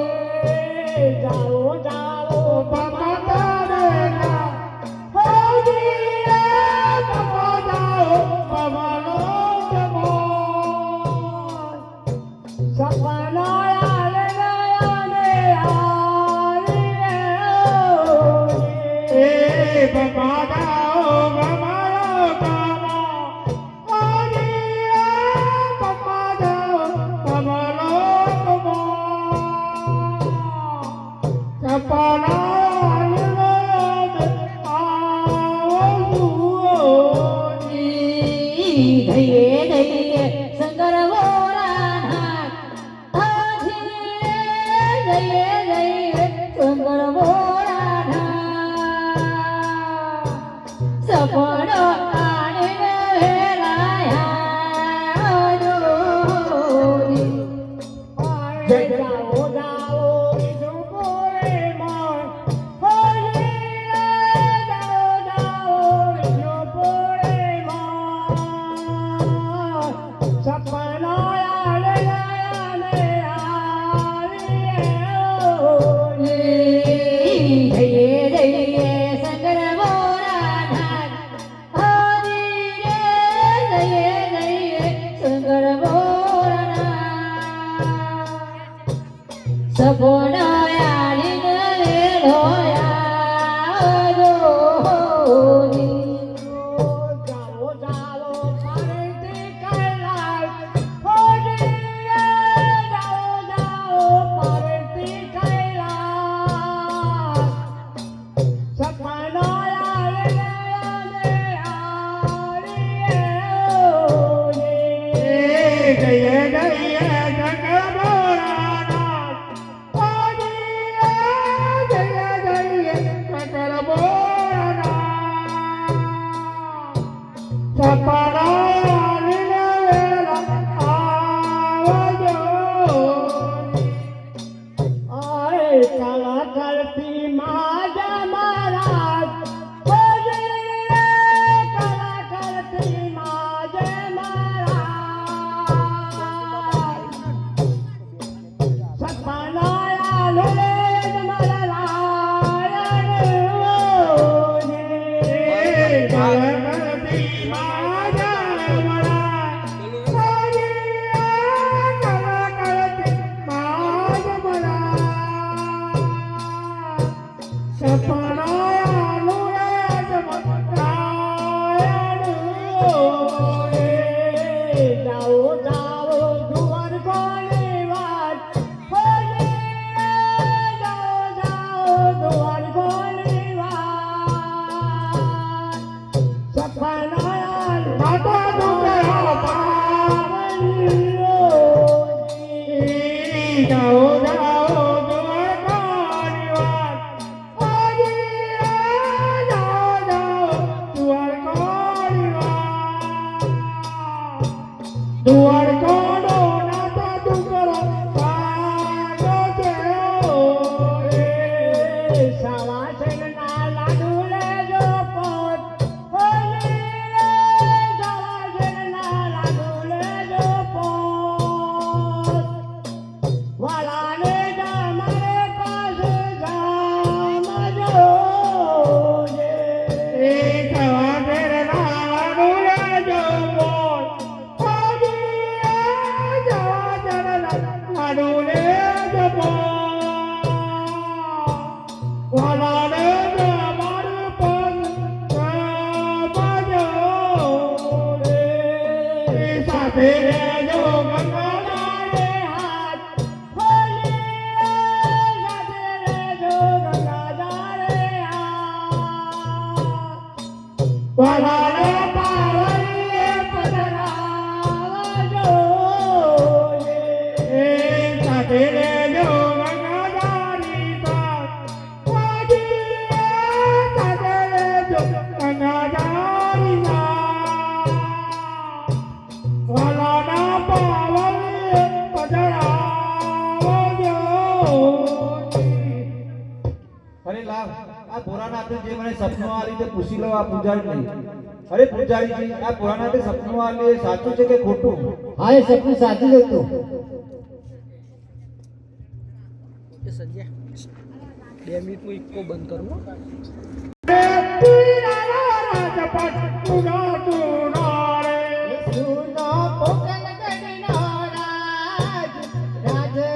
જાઓ જાઓ પમતા દેના હો ધીરે પમતા જાઓ પમનો જમો સપનો યાલે નયને આલે એ પમતા જાઓ પમનો કામો હો ધીરે પમતા જાઓ પમનો કમો જાઓ જાઓ ફરતી કૈલાસ જાઓ જાઓ ફરતી કૈલાસ સપનો જય જય જગબોળાનાથ જય જય જગબોળાનાથ સપના લીલેલા આવજો આય કલા કરતી માજા મહારાજ કલા કરતી માજે મહારાજ સપના લીલે મહારાજ જાઓ જાઓ દુવાર કોની વાત જાઓ જાઓ દુવાર કોની વાત સપના માતા દુખરા પાવન જાઓ જાઓ દુવાર કોની વાત જાઓ જાઓ દુવાર કોની વાત દુવાર કોનો નાતા દુકરો પાગો જેવો રે સાવા જગના લાડુ લેજો પોત સાવા જગના લાડુ લેજો પોત વાલાને મારે પાસે જામજો રે સાવા જગના લાડુ લેજો પોત વાલાને પાવલીએ પધરાવજો સાથે લેજો ગંગાધારી સાથ સાથે લેજો ગંગાધારી સાથ વાલાના પાવલીએ પધરાવજો અરે લાવ આ પુરાનાથે જે મને સપનું આલી તે પૂછી લો આ પૂજારી નહીં. અરે પૂજારીજી આ પુરાનાથે સપનું આલી એ સાચું છે કે ખોટું? હા એ સપનું સાચું જ હતું. એ સજ્યા 2 મિનિટ હું ઇકો બંધ કરું હો. સુનો પોકલ ગણનો રાજ રાજ રે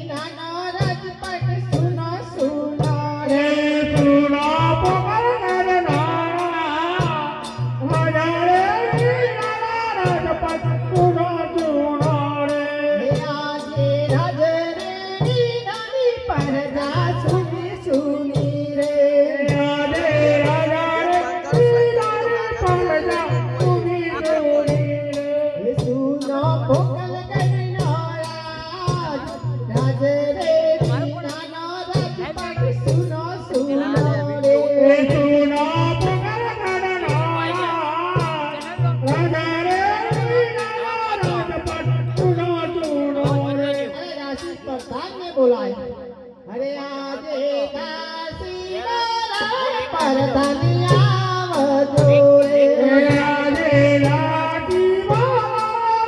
નાનો રાજપટ સુનો સુનો રે સુનો પોકળ નરનારા રાજા રે નાના રાજપટ સુનો સુનો રે આજે રાજ રે નાની પરજા સુની સુની રે રાજે રાજા રે નાના પરજા સુની સુની રે સુનો પોકલ ગણનો રાજ રાજ રે નાનો રાજપટ સુનો સુનો રે સુનો પોકળ નરનારા રાજા રે નાના રાજપટ સુનો સુનો રે अरे राशि प्रधान ने बोलाए अरे आज दासी बोलाए परधनिया वजोरे રાજે રાજી માં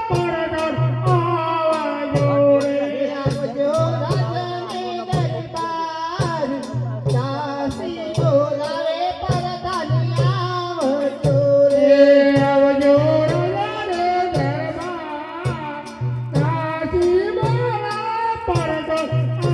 પરદર આવજો રે आवजो राजने दरबार दासी बोलावे परधनिया वजोरे આવજો રાજા રે દરબાર દાસી બોલા પરદર આવજો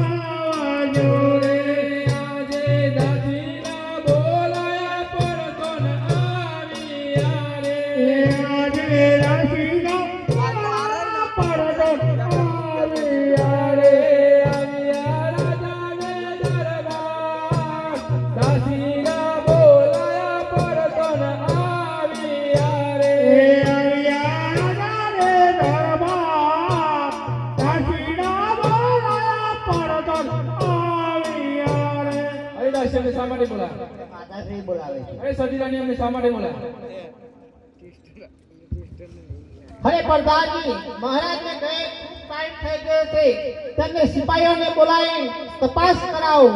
દાસી અમને શા માટે બોલાવ્યા? માતાશ્રી બોલાવે છે. અરે સતીરાણી અમને શા માટે બોલાવ્યા? અરે પ્રધાનજી, મહારાજને કહે ટાઈમ થઈ ગયો છે, તેમને સિપાહીઓને બોલાવી તપાસ કરાવો.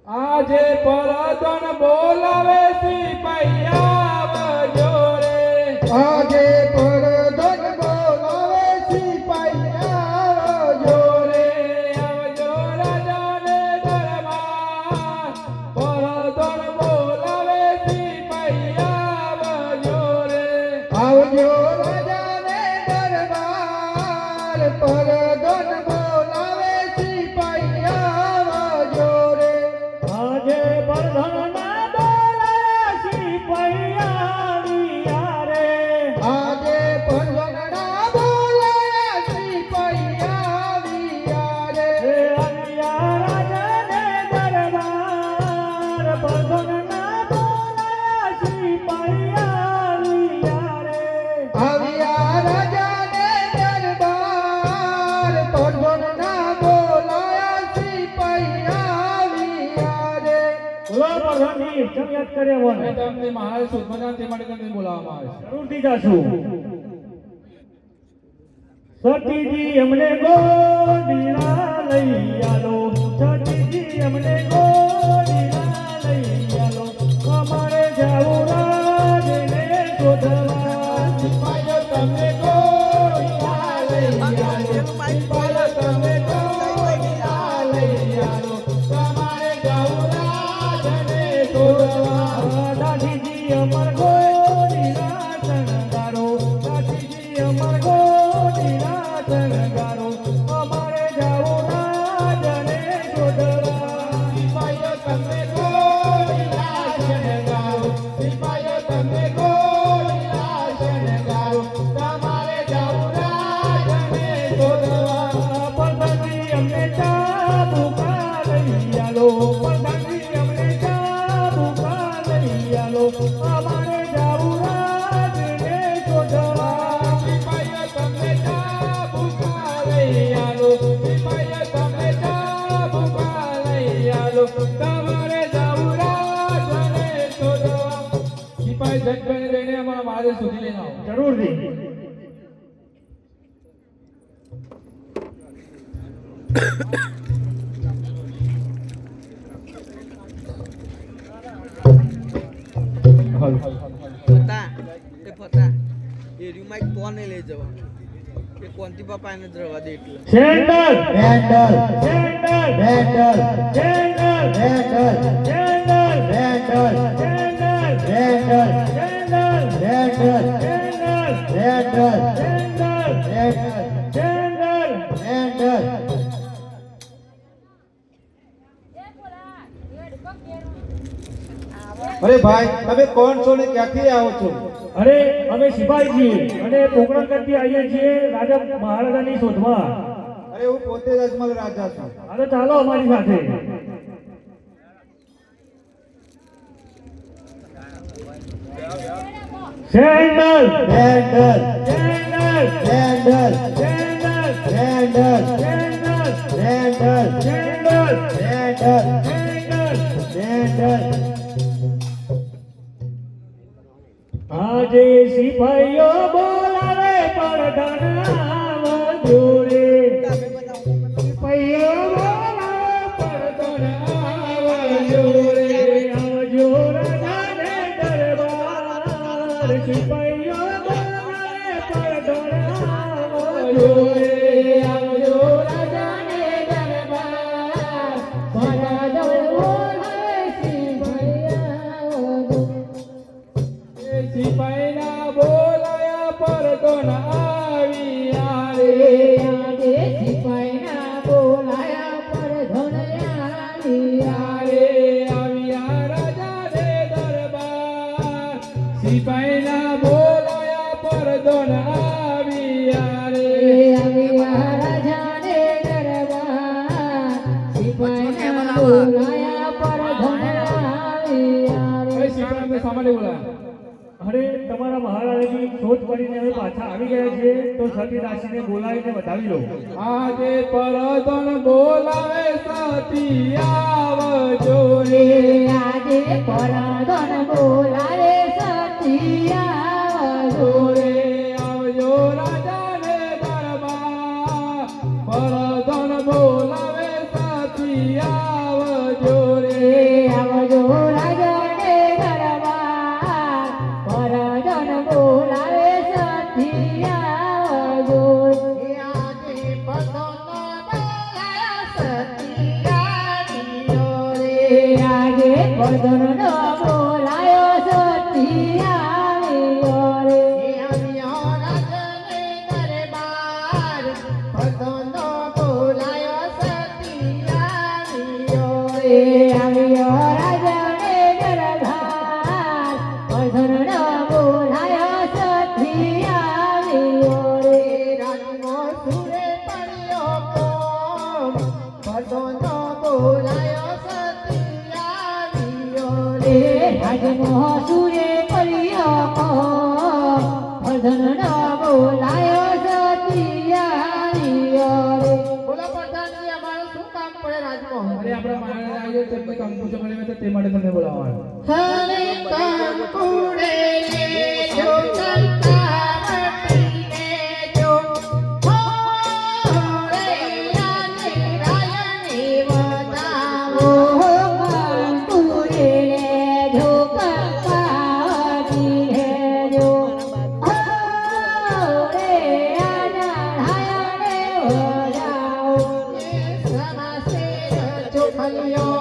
આજે પરદન બોલાવે સિપાહીયા જોરે. આજે પરદન બોલાવે સિપાહીયા જોરે. આવજો રાજાને દરબાર, પરદન બોલાવે સિપાહીયા જોરે. આવજો રાજાને દરબાર, પરદન બોલાવે સિપાહીયા જોરે. આજે બરધણના બોલાયા સિપાહીયા રે. આજે પરગણા બોલાયા સિપાહીયા રે. હે અલિયા રાજાને દરબાર, બરધણના બોલાયા સિપાહીયા રે. આવ્યા રાજાને દરબાર, પરગણા બોલાયા સિપાહીયા રે. બોલો પ્રધાનજી, કેમ યાદ કર્યા અને મને? તમને મહારાજ સુધમદાન તે માટે તમને બોલાવવામાં આવે છે. જરૂરથી જાશું. સતીજી અમને ગોદીના લઈ આલો, સતીજી અમને ગોદીના લઈ આલો, અમારે જાવું રાજને શોધવા. સિપાહીઓ તમને ગોળીયા લઈ આલો, સિપાહીઓ તમને ગોળીયા લઈ આલો, તમારે જાવું રાજને શોધવા. દાદીજી અમર ગોદીના શણગારો, દાદીજી અમર ગોદીના શણગારો, અમારે જાવું રાજને શોધવા. સિપાહીઓ તમને ગોળીયા શણગારો, સિપાહીઓ તમને ગોળીયા શણગારો, તમારે જાવું રાજને શોધવા. પ્રધાનજી અમને ચાબુકા લઈ આલો, પ્રધાનજી અમને ચાબુકા લઈ આલો, અમારે જાવું રાજને શોધવા. સિપાહીઓ તમને ચાબુકા લઈ આલો, સિપાહીઓ તમને ચાબુકા લઈ આલો, તમારે જાવું રાજને શોધવા. સિપાહી જગભાઈને લઈને અમારા મહાદેવ સુધી લઈને આવો. જરૂરથી. ફતા એ ફતા એ રૂમાઈ કોને લઈ જવાનું એ કોનથી પપ્પા એને જ રવા દે એટલે સેન્ડલ બેન્ડલ સેન્ડલ બેન્ડલ સેન્ડલ બેન્ડલ સેન્ડલ બેન્ડલ સેન્ડલ બેન્ડલ સેન્ડલ બેન્ડલ સેન્ડલ બેન્ડલ સેન્ડલ બેન્ડલ અરે ભાઈ તમે કોણ છો ને ક્યાંથી આવો છો? અરે અમે સિપાહી છીએ અને પોકરણ કરતી આવીએ છીએ રાજા મહારાજાની શોધમાં. અરે હું પોતે જ અજમલ રાજા છું. હા તો ચાલો અમારી સાથે. સેન્ડલ બેન્ડલ સેન્ડલ બેન્ડલ સેન્ડલ બેન્ડલ સેન્ડલ બેન્ડલ સેન્ડલ બેન્ડલ સેન્ડલ. બેન્ડલ આજે સિપાહીઓ બોલાવે પડધન જોડે. સિપાહીઓ બોલાવે પડધન જોડે. આવજો રાજાને દરબાર, સિપાહીઓ બોલાવે પડધન જોડે. આવજો રાજાને દરબાર, મહારાજો બોલાવે સિપાહીઓ. સિપાહીના બોલાયા પરતો ના આવ્યા રે. આજે સિપાહીના બોલાયા પરધન આવ્યા રે. આવ્યા રાજાને દરબાર, સિપાહીના બોલાયા પરતો ના આવ્યા રે. આવ્યા રાજાને દરબાર, સિપાહીના બોલાયા પરધન આવ્યા રે. અરે સિપાહી અમને શા માટે બોલાયા? અરે તમારા મહારાજાની શોધ કરીને હવે પાછા આવી ગયા છે તો સતી દાસીને બોલાવીને બતાવી લો. આજે પરદન બોલાવે સતી આવજો પરધન બોલાવે સતિયા જોરે આવજો રાજાને દરબાર પરધન બોલાવે સાથી આવજો રે આવજો રાજાને દરબાર પરધન બોલાવે સતિયા જોરે આજે પરધન બોલાયો સતિયા રે આવ્યો રાજાને દરબાર પરધન બોલાયો સતિયા રે રાજનો સુરે પડ્યો કોમ પરધન બોલાયો સતિયા રે રાજનો સુરે પડ્યો કોમ પરધન બોલાયો સતિયા રે બોલો પ્રધાનજી અમારે શું કામ પડે રાજમાં અરે આપણા મહારાજ આવ્યો તેમને કંકુ ચકલી તે માટે તમને બોલાવવાનું હરે કંકુડે જો કંકાવતીને જો હો રે રાને રાયને વધાવો કંકુડે જો કંકાવતીને જો હો રે રાયને વધાવો સમાસે ચોખલિયો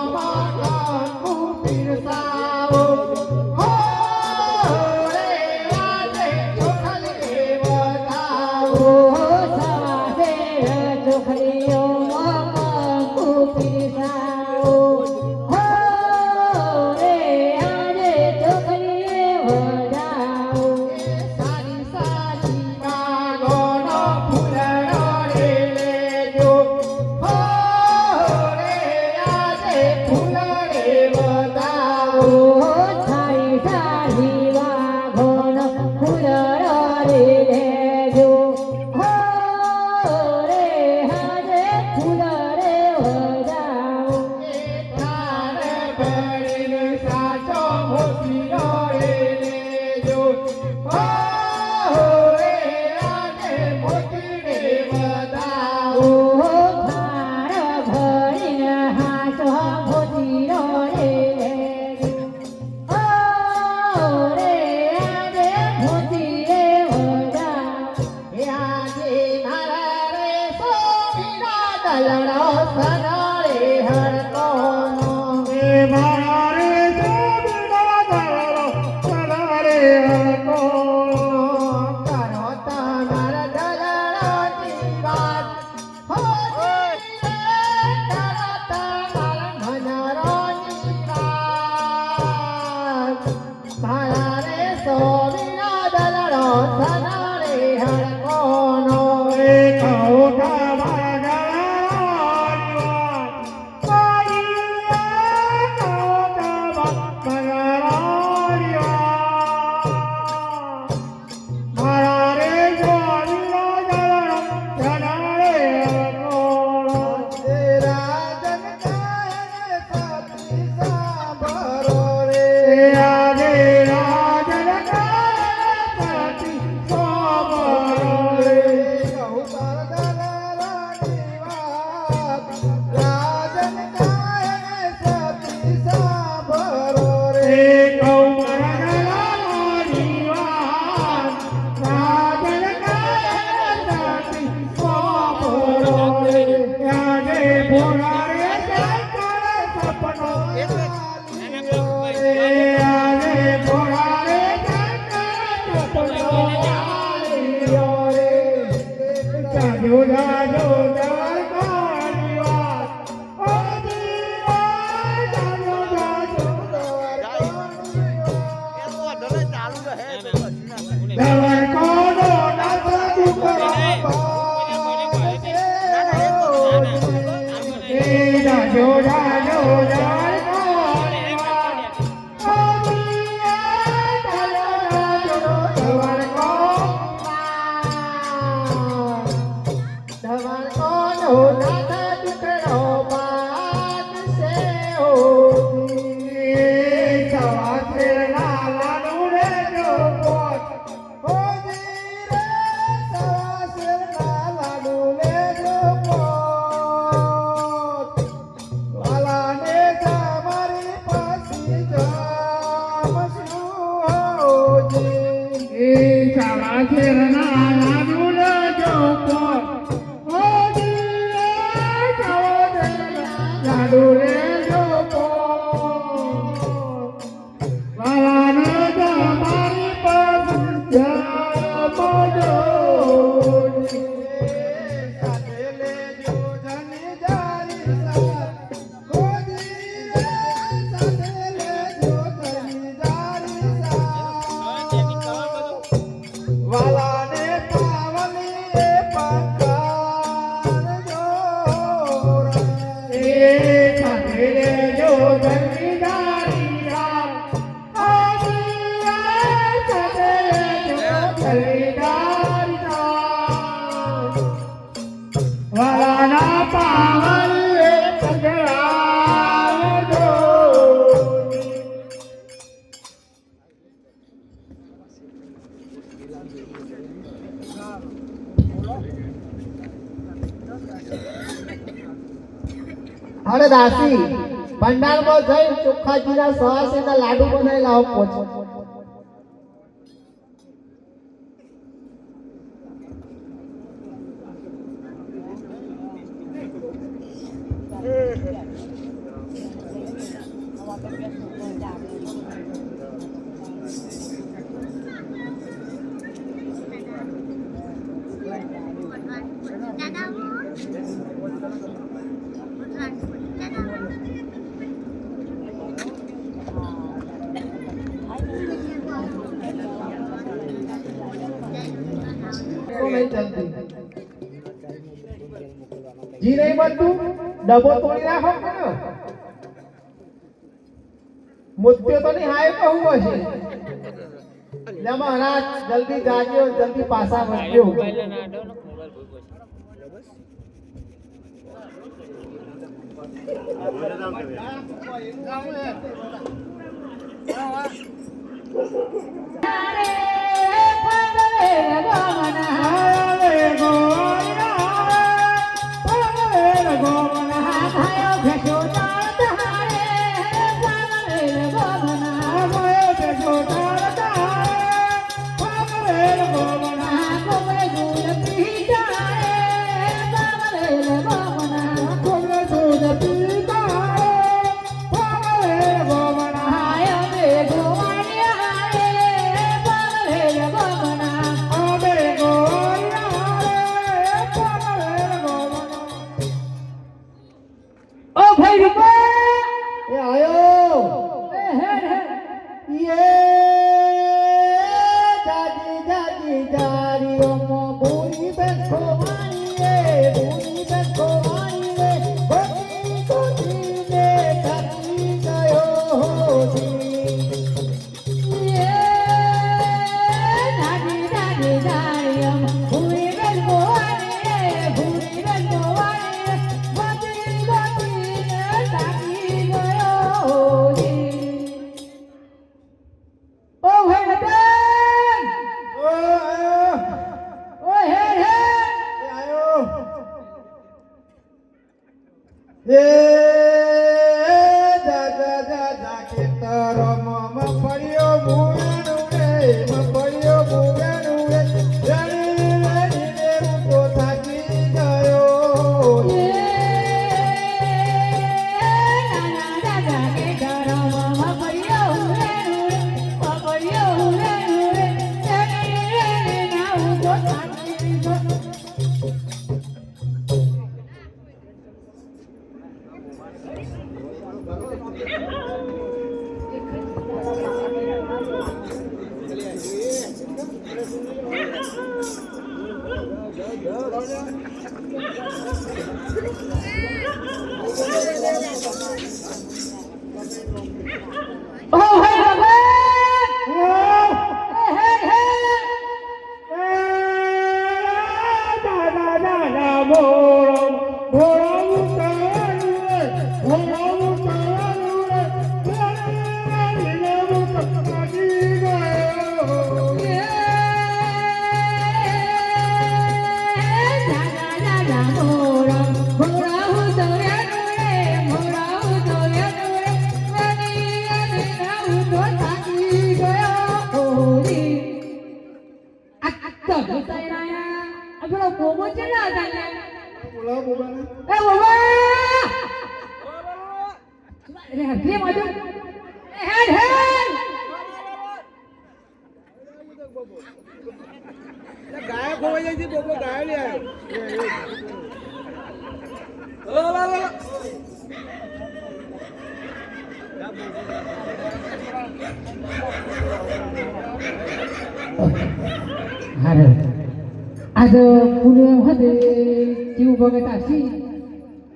સાસેરના લાડુ લેજો પણ ઓ દિલે લાડુ લેજો પણ વાલાને તમારી પાસે જમજો વાલાના પાવલે પધરાવજો અરે દાસી ભંડારમાં જઈ ચોખ્ખા જીરા સવાસીના લાડુ બનાવી લાવો પોચો જી નહીં બનતું ડબ્બો તોડી નાખો કયો મુદ્દે તો નહીં હાય કહું હશે લે મહારાજ જલ્દી જાજો જલ્દી પાછા વળજો બોલાવો બોલાવો એ બાબા અરે હરખી માજો હેડ હેડ ગાયક હોવા જાય છે બોબો ગાયો લે હારે આજ પૂનમ હતે કેવું ભગત આસી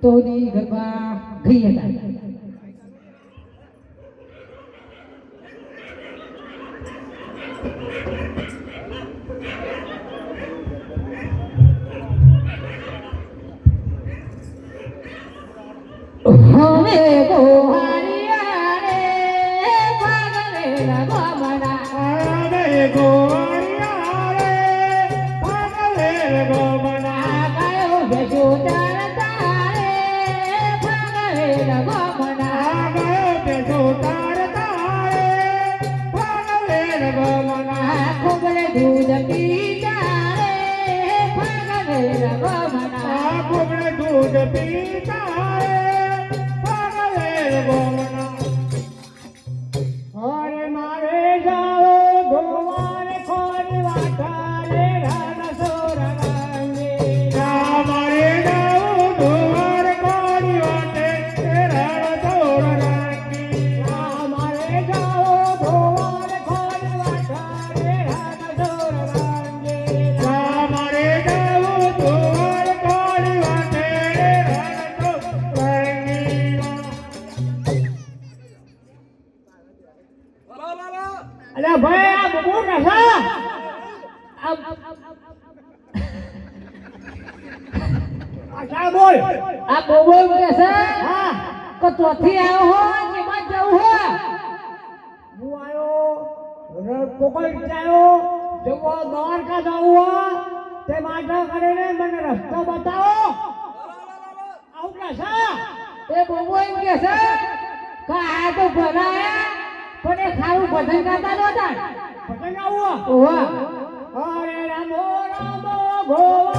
તો દી ગરબા ગઈ હતા હવે ગોહારિયા રે ભાગવેલા ગોમના રે ગોવાળિયા રે પાગલેર ગોમના ગાયો બેસો ચારતા રે ભાગવેલા ગોમના ગયો બેસો તારતા રે પાગલેર ગોમના ખોબલે દૂધ પીતા રે ભાગવેલા ગોમના કોમળે દૂધ પીતા રે પાગલેર ગોમના અરે મારે જાઓ ગોવાળ ખોરી વાટા રે રાણસો રંગે મારે જાઓ ગોવાળ ખોરી વાટે રાણસો રંગે મારે જાઓ ગોવાળ ખોરી વાટા રે રાણસો રંગે મારે જાઓ ગોવાળ ખોરી વાટે રાણસો રંગે અલ્યા ભાઈ આ બબુ કસા આ બોલ આ બોબો કેસે હા તો ચોથી આવ્યો હો કે માં જવું હો હું આયો કોકલ જાયો જવો દ્વારકા જાવું હો તે માટે કરીને મને રસ્તો બતાવો આવું કસા એ બોબો એમ કેસે કે આ તો ભરાયા પણ એ ખારું ભજન ગાતા નહોતા પતંગ આવું ઓવા હરે રામો રામો ગોવા